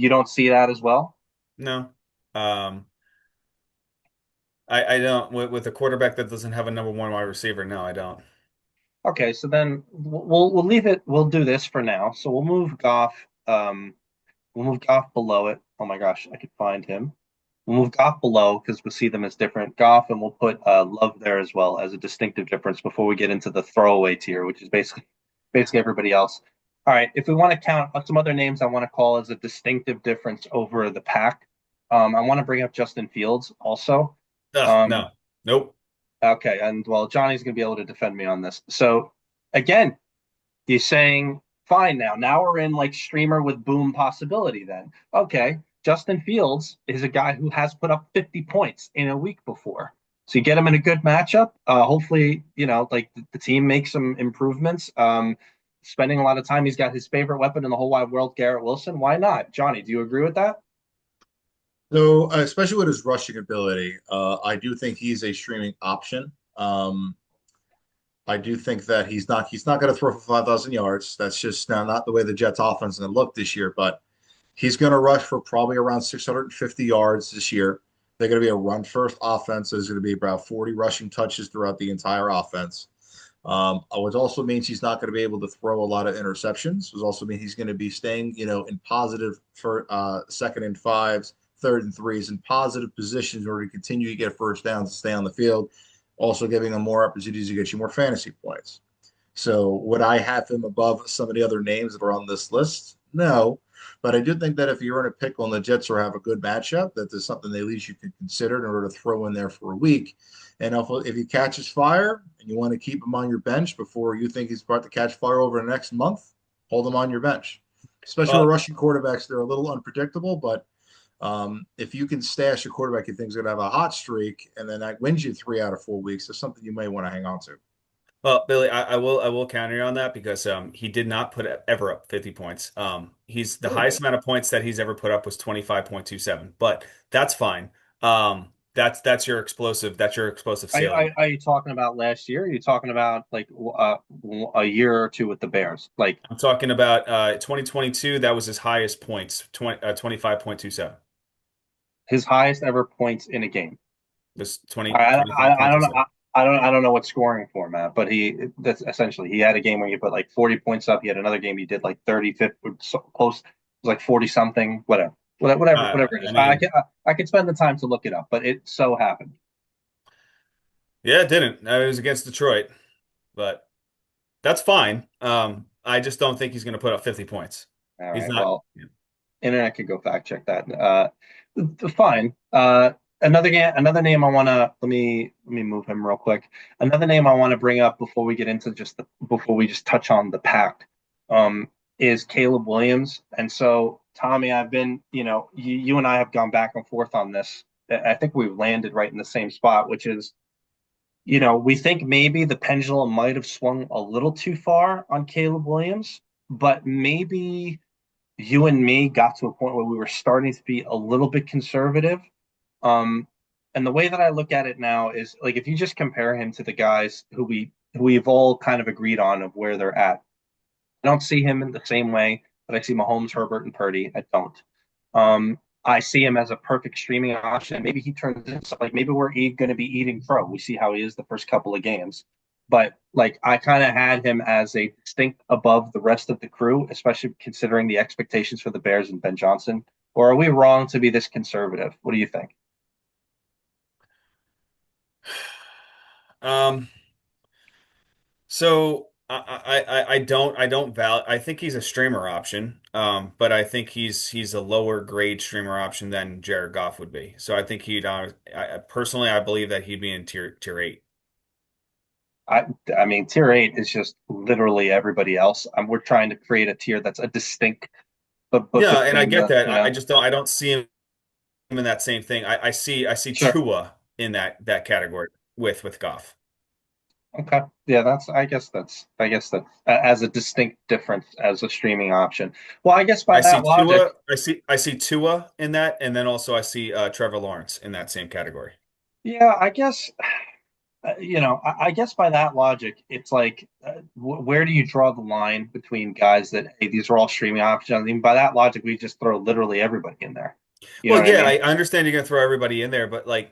don't see that as well? No. Um, I don't with a quarterback that doesn't have a number one wide receiver. No, I don't. Okay, so then we'll leave it. We'll do this for now. So we'll move Goff. We'll move Goff below it. Oh my gosh, I could find him. We'll move Goff below because we'll see them as different. Goff, and we'll put Love there as well as a distinctive difference before we get into the throwaway tier, which is basically everybody else. All right, if we want to count some other names, I want to call as a distinctive difference over the pack. I want to bring up Justin Fields also. Ugh, Um, no. Nope. okay, and well, Johnny's going to be able to defend me on this. So again, he's saying, fine now. Now we're in like streamer with boom possibility then. Okay. Justin Fields is a guy who has put up 50 points in a week before. So you get him in a good matchup. Hopefully, like the team makes some improvements. Spending a lot of time, he's got his favorite weapon in the whole wide world, Garrett Wilson. Why not? Johnny, do you agree with that? So, especially with his rushing ability, I do think he's a streaming option. I do think that he's not going to throw for 5,000 yards. That's just not the way the Jets offense is going to look this year. But he's going to rush for probably around 650 yards this year. They're going to be a run first offense. There's going to be about 40 rushing touches throughout the entire offense. Which also means he's not going to be able to throw a lot of interceptions. Which also means he's going to be staying, in positive for second and fives, third and threes, in positive positions in order to continue to get first downs and stay on the field. Also giving him more opportunities to get you more fantasy points. So would I have him above some of the other names that are on this list? No, But I do think that if you're in a pickle and the Jets are have a good matchup, that there's something at least you can consider in order to throw in there for a week. And if he catches fire and you want to keep him on your bench before you think he's about to catch fire over the next month, hold him on your bench. Especially with Well, rushing quarterbacks, they're a little unpredictable, but if you can stash a quarterback you think is going to have a hot streak and then that wins you 3 out of 4 weeks, that's something you may want to hang on to. well, Billy, I will counter you on that because he did not put ever up 50 points. He's the Really? highest amount of points that he's ever put up was 25.27, but that's fine. That's your explosive ceiling. Are you talking about last year? Are you talking about like a year or two with the Bears? Like I'm talking about 2022, that was his highest points, 25.27. his highest ever points in a game. This I don't know. 25.27. I don't know what scoring format, but that's essentially he had a game where you put like 40 points up. He had another game he did like 30, 50, so close. It was like 40 something, whatever it I is. mean, I could spend the time to look it up, but it so happened. yeah, it didn't. It was against Detroit, but that's fine. I just don't think he's going to put up 50 points. All He's right. not. Well, internet could go fact check that. Fine. Another name I want to let me move him real quick. Another name I want to bring up before we get into before we just touch on the pack, um, is Caleb Williams. And so, Tommy, I've been, you and I have gone back and forth on this. I think we've landed right in the same spot, which is, we think maybe the pendulum might have swung a little too far on Caleb Williams, but maybe you and me got to a point where we were starting to be a little bit conservative. Um, and the way that I look at it now is like if you just compare him to the guys who we've all kind of agreed on of where they're at. I don't see him in the same way that I see Mahomes, Herbert, and Purdy. I don't. I see him as a perfect streaming option. Maybe he turns into like maybe we're going to be eating crow. We see how he is the first couple of games, but like I kind of had him as a distinct above the rest of the crew, especially considering the expectations for the Bears and Ben Johnson. Or are we wrong to be this conservative? What do you think? Um, so I think he's a streamer option. But I think he's a lower grade streamer option than Jared Goff would be. So I think personally I believe that he'd be in tier eight. I I mean, tier eight is just literally everybody else. We're trying to create a tier that's a distinct, but Yeah, and I between get the that. I just don't see him in that same thing. I see sure. Tua in that category with Goff. Okay. Yeah, I guess that as a distinct difference as a streaming option. Well, I guess by I see that logic, Tua. I see Tua in that, and then also I see Trevor Lawrence in that same category. yeah, I guess I guess by that logic, it's like where do you draw the line between guys that hey, these are all streaming options? I mean, by that logic, we just throw literally everybody in there. You know Well, what I yeah, mean? I understand you're gonna throw everybody in there, but like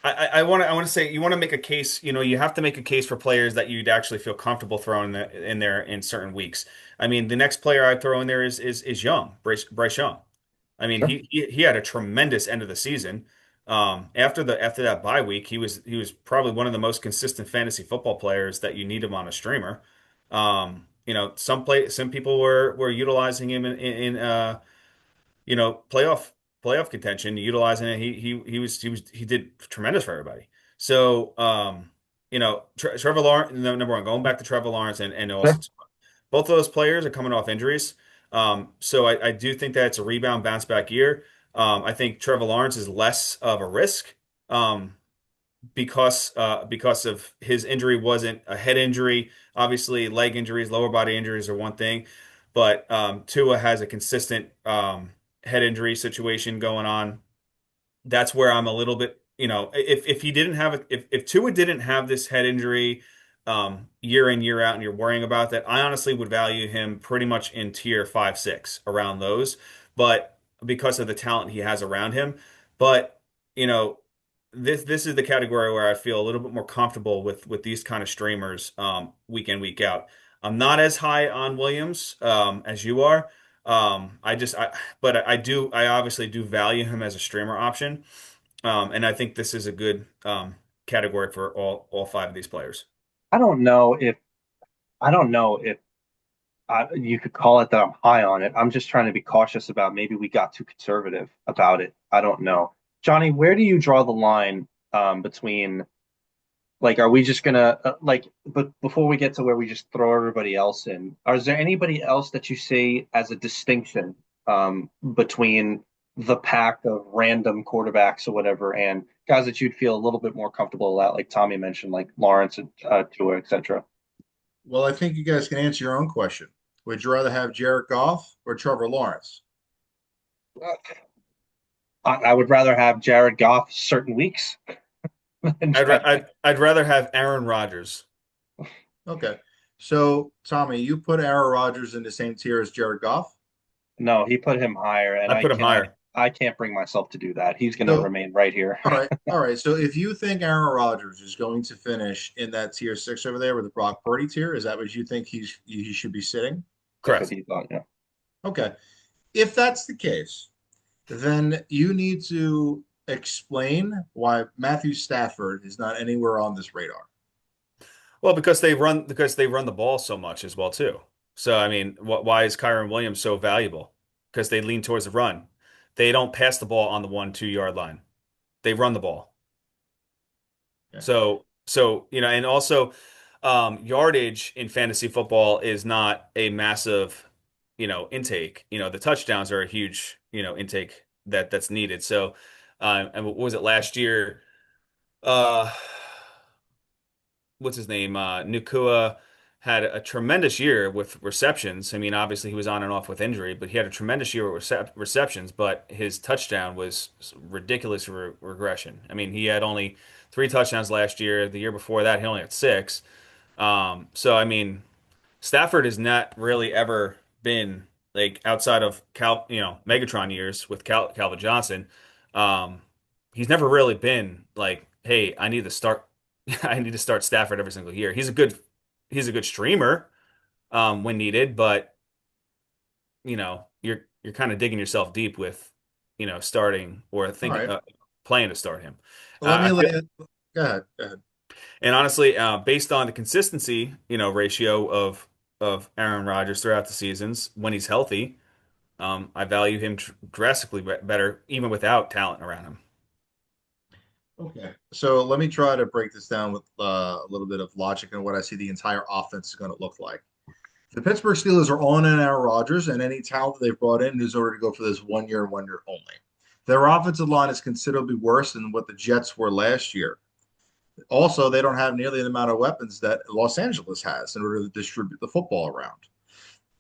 I want to say you want to make a case. You have to make a case for players that you'd actually feel comfortable throwing in there in certain weeks. I mean, the next player I'd throw in there is Young, Bryce Young. I mean, Sure. he had a tremendous end of the season. After that bye week, he was probably one of the most consistent fantasy football players that you need him on a streamer. Some people were utilizing him in playoff contention, utilizing it. He did tremendous for everybody. So Trevor Lawrence, number one, going back to Trevor Lawrence and also Sure. both of those players are coming off injuries. So I do think that it's a rebound bounce back year. I think Trevor Lawrence is less of a risk because of his injury wasn't a head injury. Obviously, leg injuries, lower body injuries are one thing, but Tua has a consistent head injury situation going on. That's where I'm a little bit, if he didn't have it, if Tua didn't have this head injury year in, year out, and you're worrying about that, I honestly would value him pretty much in tier 5, 6 around those. But because of the talent he has around him, but you know, this is the category where I feel a little bit more comfortable with these kind of streamers week in, week out. I'm not as high on Williams as you are. But I obviously do value him as a streamer option. And I think this is a good category for all five of these players. I don't know if I don't know if You could call it that I'm high on it. I'm just trying to be cautious about maybe we got too conservative about it. I don't know. Johnny, where do you draw the line between like, are we just gonna but before we get to where we just throw everybody else in, is there anybody else that you see as a distinction between the pack of random quarterbacks or whatever and guys that you'd feel a little bit more comfortable about, like Tommy mentioned, like Lawrence and Tua, etc. Well, I think you guys can answer your own question. Would you rather have Jared Goff or Trevor Lawrence? I would rather have Jared Goff certain weeks than I'd rather have Aaron Rodgers. Okay. So, Tommy, you put Aaron Rodgers in the same tier as Jared Goff. No, he put him higher, and I put him higher. I can't bring myself to do that. He's going to So, remain right here. all right, all right. So, if you think Aaron Rodgers is going to finish in that tier six over there with the Brock Purdy tier, is that what you think he should be sitting? That's what Correct. he thought. Yeah. Okay. If that's the case, then you need to explain why Matthew Stafford is not anywhere on this radar. Well, because they run the ball so much as well too. So I mean, why is Kyron Williams so valuable? Because they lean towards the run. They don't pass the ball on the 1, 2 yard line. They run the ball. Okay. So and also yardage in fantasy football is not a massive, intake. The touchdowns are a huge, intake that's needed. So, and what was it last year? Uh, what's his name? Nukua had a tremendous year with receptions. I mean, obviously he was on and off with injury, but he had a tremendous year with receptions, but his touchdown was ridiculous regression. I mean, he had only 3 touchdowns last year. The year before that, he only had 6. So I mean, Stafford has not really ever been like outside of Megatron years with Calvin Johnson. Um, he's never really been like, hey, I need to start, I need to start Stafford every single year. He's a good streamer when needed, but you're kind of digging yourself deep with starting or All thinking right. playing to start him. Well, let I me feel, lay it. Go ahead. Go ahead. and honestly, based on the consistency, ratio of Aaron Rodgers throughout the seasons when he's healthy, I value him drastically better even without talent around him. Okay. So let me try to break this down with a little bit of logic and what I see the entire offense is going to look like. The Pittsburgh Steelers are on in Aaron Rodgers, and any talent that they've brought in is order to go for this 1 year and 1 year only. Their offensive line is considerably worse than what the Jets were last year. Also, they don't have nearly the amount of weapons that Los Angeles has in order to distribute the football around.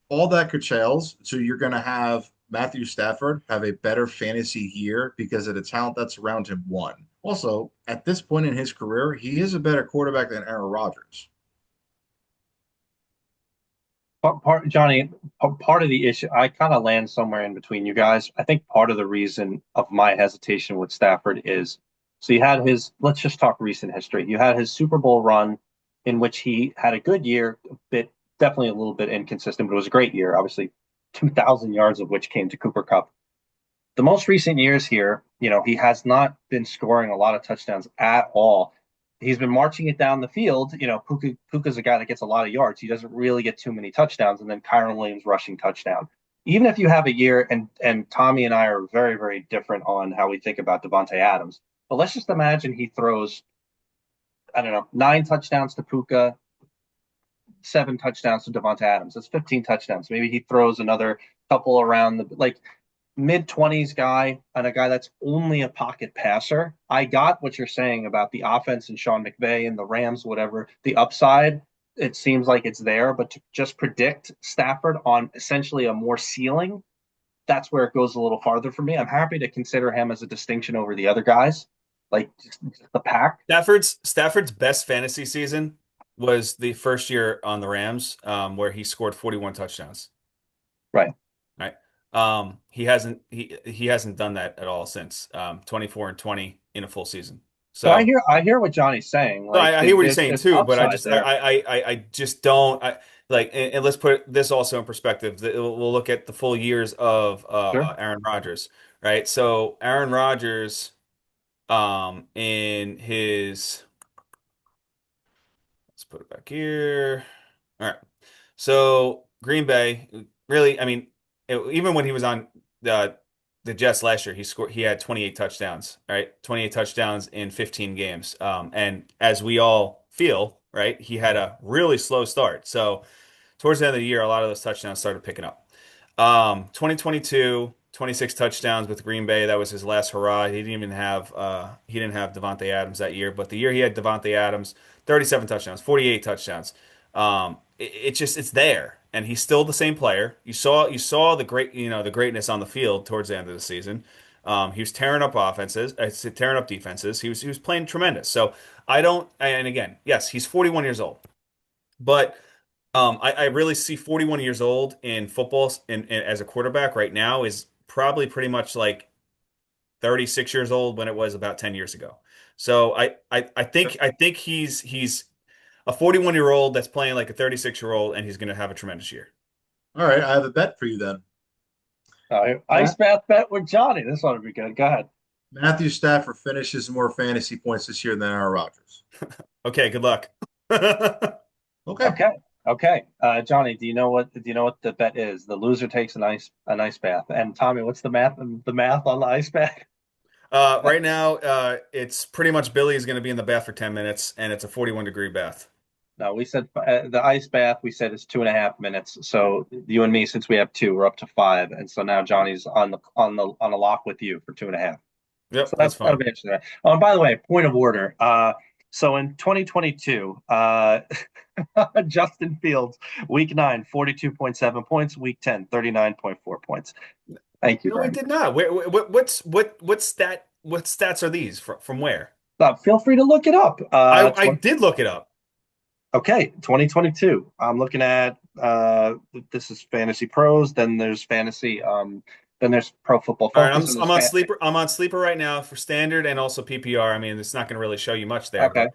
All that curtails, so you're going to have Matthew Stafford have a better fantasy year because of the talent that's around him. One. Also, at this point in his career, he is a better quarterback than Aaron Rodgers. Johnny, part of the issue, I kind of land somewhere in between you guys. I think part of the reason of my hesitation with Stafford is so you had let's just talk recent history. You had his Super Bowl run in which he had a good year, definitely a little bit inconsistent, but it was a great year. Obviously, 2,000 yards of which came to Cooper Kupp. The most recent years here, he has not been scoring a lot of touchdowns at all. He's been marching it down the field. Puka's a guy that gets a lot of yards. He doesn't really get too many touchdowns, and then Kyron Williams rushing touchdown. Even if you have a year, and Tommy and I are very, very different on how we think about Devontae Adams. But let's just imagine he throws, I don't know, 9 touchdowns to Puka, 7 touchdowns to Devontae Adams. That's 15 touchdowns. Maybe he throws another couple around the like mid-20s guy and a guy that's only a pocket passer. I got what you're saying about the offense and Sean McVay and the Rams, whatever. The upside, it seems like it's there, but to just predict Stafford on essentially a more ceiling, that's where it goes a little farther for me. I'm happy to consider him as a distinction over the other guys, like just the pack. Stafford's best fantasy season was the first year on the Rams, where he scored 41 touchdowns. Right. Right. He hasn't done that at all since 24 and 20 in a full season. So So I hear what Johnny's saying. no, Like I hear what he's saying there's too, but I upside just there. I just don't like and let's put this also in perspective. We'll look at the full years of Sure. Aaron Rodgers, right? So Aaron Rodgers in his let's put it back here. All right. So Green Bay, really, I mean, even when he was on the Jets last year, he had 28 touchdowns, right? 28 touchdowns in 15 games. And as we all feel, right, he had a really slow start. So towards the end of the year, a lot of those touchdowns started picking up. 2022, 26 touchdowns with Green Bay. That was his last hurrah. He didn't have Devontae Adams that year, but the year he had Devontae Adams, 37 touchdowns, 48 touchdowns. It's there, and he's still the same player. You saw the greatness on the field towards the end of the season. He was tearing up offenses, tearing up defenses. He was playing tremendous. So I don't. And again, yes, he's 41 years old, but I really see 41 years old in football as a quarterback right now is probably pretty much like 36 years old when it was about 10 years ago. So I think he's a 41-year-old that's playing like a 36-year-old, and he's going to have a tremendous year. All right, I have a bet for you then. Ice bath bet with Johnny. This ought to be good. Go ahead. Matthew Stafford finishes more fantasy points this year than Aaron Rodgers. Okay, good luck. Okay. Okay. Okay. Johnny, do you know what the bet is? The loser takes an ice bath. And Tommy, what's the math on the ice bath? Right now, it's pretty much Billy is going to be in the bath for 10 minutes, and it's a 41-degree bath. No, we said the ice bath. We said is 2.5 minutes. So you and me, since we have two, we're up to five, and so now Johnny's on the lock with you for 2.5. Yep, So that's that'll fine. be interesting. Oh, and by the way, point of order. So in 2022, Justin Fields, week 9, 42.7 points, week 10, 39.4 points. Thank you No, I very much. did not. What stats are these from where? Feel free to look it up. I did look it up. Okay, 2022. I'm looking at this is Fantasy Pros, then there's Pro Football All right, Focus, and I'm there's on sleeper. I'm on sleeper right now for standard and also PPR. I mean, it's not going to really show you much there, okay.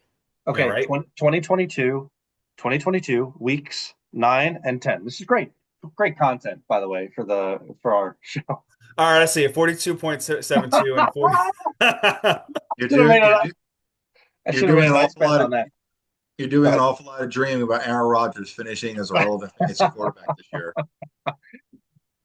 but Okay, right. 2022 weeks 9 and 10. This is great. Great content, by the way, for our show. All right, I see it. 42.72 and 40. You're Should have doing made you're, a, do- I you're should have doing made an a nice awful bet lot on of that. you're Go doing an ahead. awful lot of dreaming about Aaron Rodgers finishing as a relevant fantasy quarterback this year.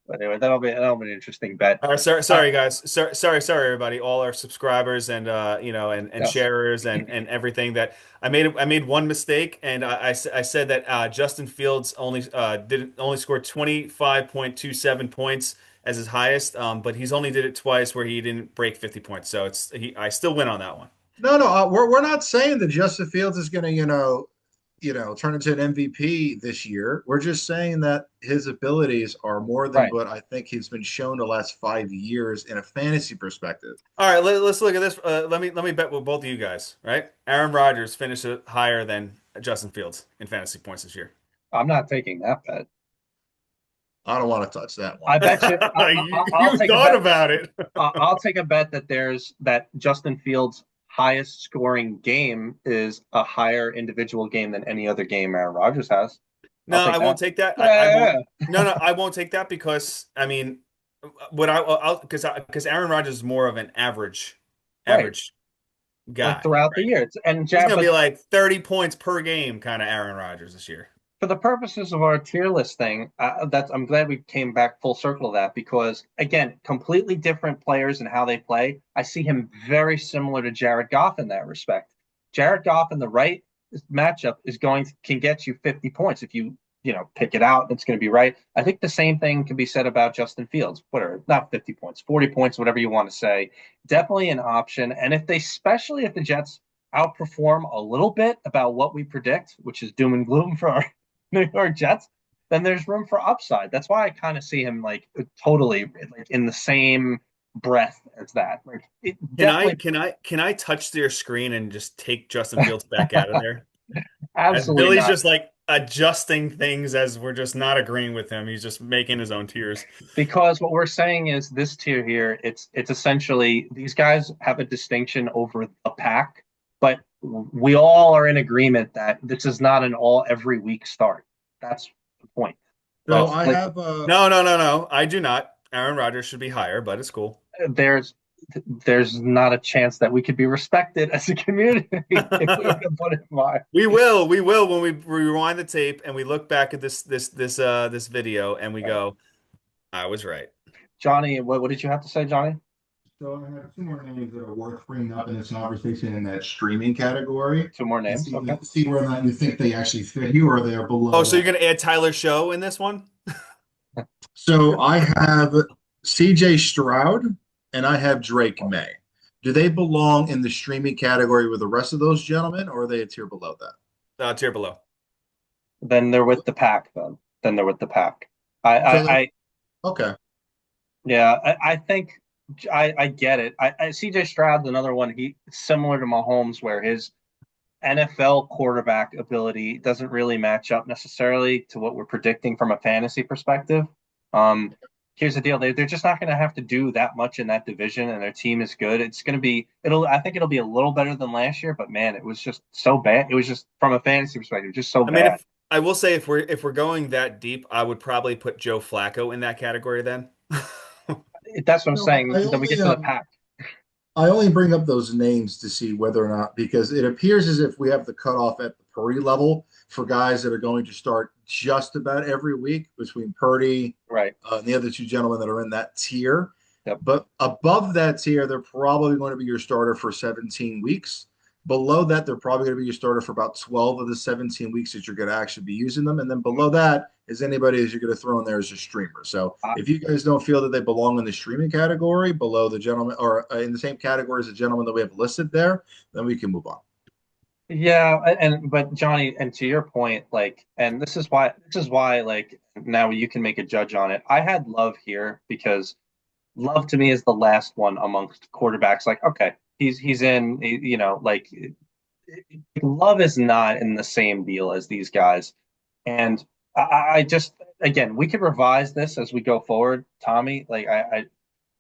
But anyway, that'll be an interesting bet. All right, sorry, Uh, sorry guys. Sorry, everybody. All our subscribers and and yes. sharers and everything that I made one mistake and I said that Justin Fields only scored 25.27 points as his highest, but he's only did it twice where he didn't break 50 points. So I still win on that one. No, no, we're not saying that Justin Fields is going to, turn into an MVP this year. We're just saying that his abilities are more than Right. what I think he's been shown the last 5 years in a fantasy perspective. All right, let's look at this. Let me bet with both of you guys, right? Aaron Rodgers finished it higher than Justin Fields in fantasy points this year. I'm not taking that bet. I don't want to touch that one. I bet you. I'll You take a thought bet. about it. I'll take a bet that Justin Fields' highest scoring game is a higher individual game than any other game Aaron Rodgers has. I'll No, I take won't that. take that. I won't. Yeah. No, no, I won't take that because I mean, what I'll because Aaron Rodgers is more of an Right. average Like guy, throughout the right? year. He's gonna But be like 30 points per game, kind of Aaron Rodgers this year. for the purposes of our tier list thing, I'm glad we came back full circle of that because again, completely different players and how they play. I see him very similar to Jared Goff in that respect. Jared Goff in the right matchup can get you 50 points if you pick it out. It's going to be right. I think the same thing can be said about Justin Fields. Whatever, not 50 points, 40 points, whatever you want to say. Definitely an option. And especially if the Jets outperform a little bit about what we predict, which is doom and gloom for our New York Jets, then there's room for upside. That's why I kind of see him like totally like in the same breath as that. Like it Can I definitely, can I can I touch their screen and just take Justin Fields back out of there? As absolutely Billy's not. just like adjusting things as we're just not agreeing with him. He's just making his own tears. Because what we're saying is this tier here, it's essentially these guys have a distinction over the pack, but we all are in agreement that this is not an all every week start. That's the point. So That's I like have No, no, no, no. I do not. Aaron Rodgers should be higher, but it's cool. there's there's not a chance that we could be respected as a community if we were to put it in my. We will when we rewind the tape and we look back at this video and we go, I was right. Johnny, what did you have to say, Johnny? So I have two more names that are worth bringing up in this conversation in that streaming category. Two more And names. Okay. see whether or not you think they actually fit you or they're below Oh, so you're that. gonna add Tyler Show in this one? So I have CJ Stroud and I have Drake May. Do they belong in the streaming category with the rest of those gentlemen, or are they a tier below that? Tier below. Then they're with the pack. Then they're with the pack. I So I, I okay. yeah. I think I get it. CJ Stroud's another one. He similar to Mahomes, where his NFL quarterback ability doesn't really match up necessarily to what we're predicting from a fantasy perspective. Um, Here's the deal: they're just not going to have to do that much in that division, and their team is good. It's going to be it'll I think it'll be a little better than last year, but man, it was just so bad. It was just from a fantasy perspective, just so I mean, bad. if I will say if we're going that deep, I would probably put Joe Flacco in that category then. That's what I'm No, saying. Then we get to the pack. I only bring up those names to see whether or not, because it appears as if we have the cutoff at the Purdy level for guys that are going to start just about every week between Purdy Right. and the other two gentlemen that are in that tier. Yep. But above that tier, they're probably going to be your starter for 17 weeks. Below that, they're probably going to be your starter for about 12 of the 17 weeks that you're going to actually be using them. And then below that is anybody that you're going to throw in there as a streamer. So if you guys don't feel that they belong in the streaming category below the gentleman or in the same category as the gentleman that we have listed there, then we can move on. Yeah, but Johnny, and to your point, like, and this is why like now you can make a judge on it. I had Love here because Love to me is the last one amongst quarterbacks. Like, okay, he's in, like Love is not in the same deal as these guys. And I just, again, we could revise this as we go forward, Tommy. Like,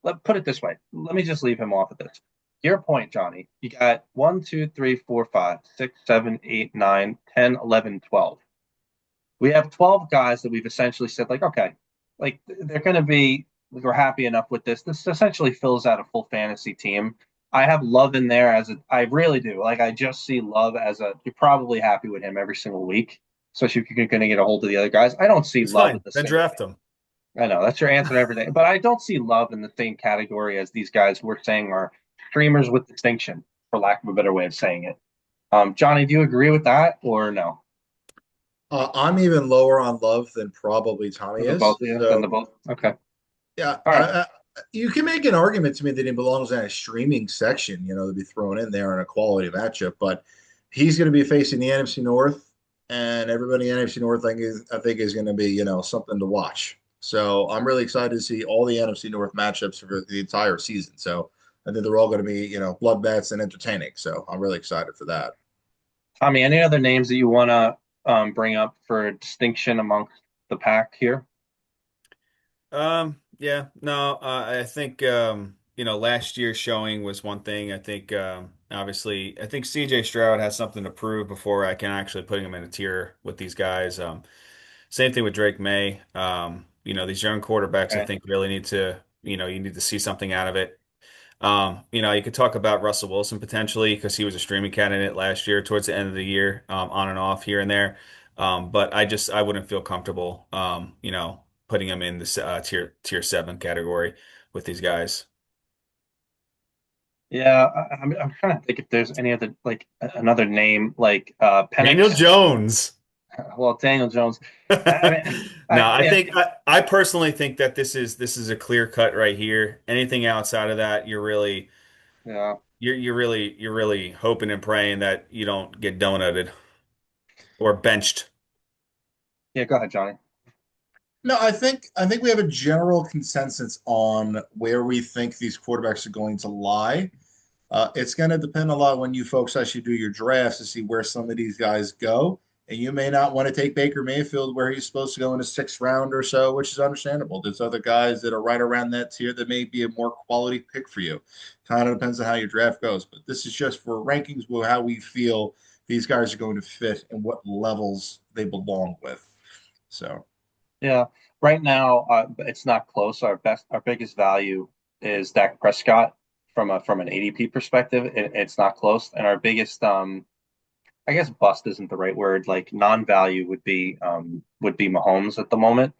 let put it this way. Let me just leave him off of this. Your point, Johnny. You got 1, 2, 3, 4, 5, 6, 7, 8, 9, 10, 11, 12. We have 12 guys that we've essentially said, like, okay, like they're going to be, we're happy enough with this. This essentially fills out a full fantasy team. I have Love in there I really do. Like, I just see Love as you're probably happy with him every single week, especially if you're going to get a hold of the other guys. I don't see It's Love in fine. the Then same. draft him. I know that's your answer to everything, but I don't see Love in the same category as these guys we're saying are streamers with distinction, for lack of a better way of saying it. Johnny, do you agree with that or no? I'm even lower on Love than probably Tommy The is. both of you, then the So, both. Okay, yeah, all right. you can make an argument to me that he belongs in a streaming section, to be thrown in there in a quality matchup. But he's going to be facing the NFC North, and everybody in the NFC North, I think is going to be, something to watch. So I'm really excited to see all the NFC North matchups for the entire season. So I think they're all going to be, bloodbaths and entertaining. So I'm really excited for that. Tommy, any other names that you want to bring up for distinction amongst the pack here? Yeah, no, I think last year's showing was one thing. I think obviously I think CJ Stroud has something to prove before I can actually put him in a tier with these guys. Same thing with Drake May. These young quarterbacks I Okay. think really need to, you need to see something out of it. You could talk about Russell Wilson potentially because he was a streaming candidate last year towards the end of the year, on and off here and there. But I wouldn't feel comfortable, putting him in this tier 7 category with these guys. Yeah, I'm trying to think if there's any other like another name like Daniel Penix. Jones. Well, Daniel Jones. I mean, No, I yeah, think I personally think that this is a clear cut right here. Anything outside of that, yeah, you're really hoping and praying that you don't get donutted or benched. yeah. Go ahead, Johnny. No, I think we have a general consensus on where we think these quarterbacks are going to lie. It's going to depend a lot when you folks actually do your drafts to see where some of these guys go. And you may not want to take Baker Mayfield where he's supposed to go in the 6th round or so, which is understandable. There's other guys that are right around that tier that may be a more quality pick for you. Kind of depends on how your draft goes. But this is just for rankings, how we feel these guys are going to fit and what levels they belong with. So. Yeah, right now it's not close. Our biggest value is Dak Prescott from an ADP perspective, it's not close. And our biggest I guess bust isn't the right word. Like non-value would be Mahomes at the moment.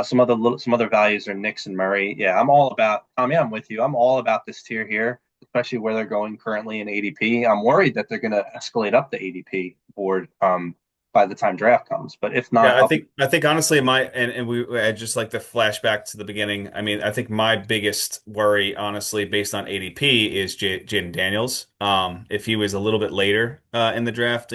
Some other values are Knicks and Murray. Yeah, I'm all about. I mean, I'm with you. I'm all about this tier here, especially where they're going currently in ADP. I'm worried that they're going to escalate up the ADP board by the time draft comes. But if not, Yeah, I'll I think honestly and we I just like the flashback to the beginning. I mean, I think my biggest worry, honestly, based on ADP, is Jaden Daniels. If he was a little bit later in the draft,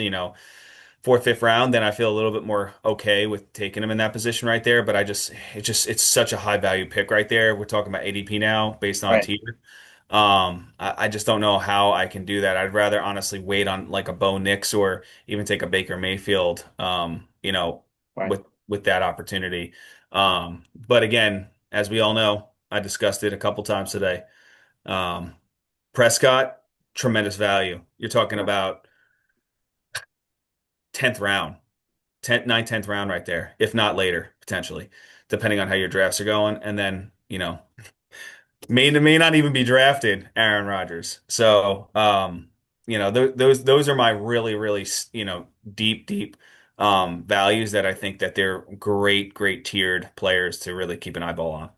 fourth, fifth round, then I feel a little bit more okay with taking him in that position right there. But it's such a high value pick right there. We're talking about ADP now based on right, tier. I just don't know how I can do that. I'd rather honestly wait on like a Bo Nix or even take a Baker Mayfield, right. with that opportunity. But again, as we all know, I discussed it a couple times today. Um, Prescott, tremendous value. You're talking about 10th round, 10th round right there, if not later, potentially, depending on how your drafts are going. And then, may not even be drafted Aaron Rodgers. So, those are my really, really, deep values that I think that they're great tiered players to really keep an eyeball on.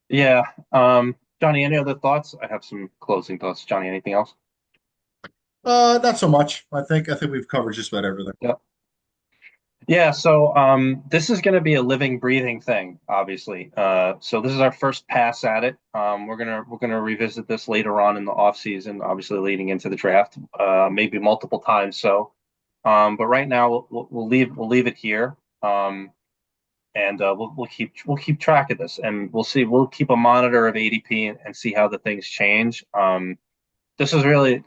Yeah. Johnny, any other thoughts? I have some closing thoughts. Johnny, anything else? Not so much. I think we've covered just about everything. Yeah. Yeah, so this is going to be a living, breathing thing, obviously. So this is our first pass at it. We're gonna revisit this later on in the off season, obviously leading into the draft, maybe multiple times. So, but right now we'll leave it here, and we'll keep track of this, and we'll see. We'll keep a monitor of ADP and see how the things change. This was really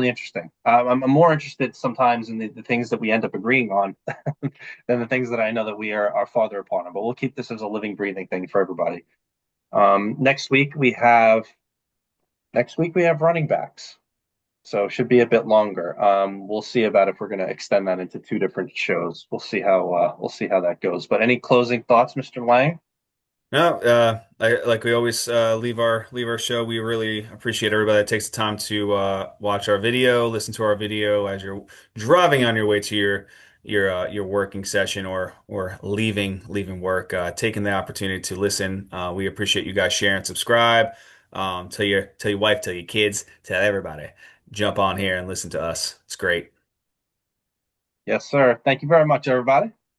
interesting. I'm more interested sometimes in the things that we end up agreeing on than the things that I know that are farther apart on. But we'll keep this as a living, breathing thing for everybody. Next week we have running backs, so it should be a bit longer. We'll see about if we're going to extend that into two different shows. We'll see how that goes. But any closing thoughts, Mr. Lang? No, like we always leave our show. We really appreciate everybody that takes the time to watch our video, listen to our video as you're driving on your way to your working session or leaving work, taking the opportunity to listen. We appreciate you guys sharing, subscribe, tell your wife, tell your kids, tell everybody, jump on here and listen to us. It's great. Yes, sir. Thank you very much, everybody.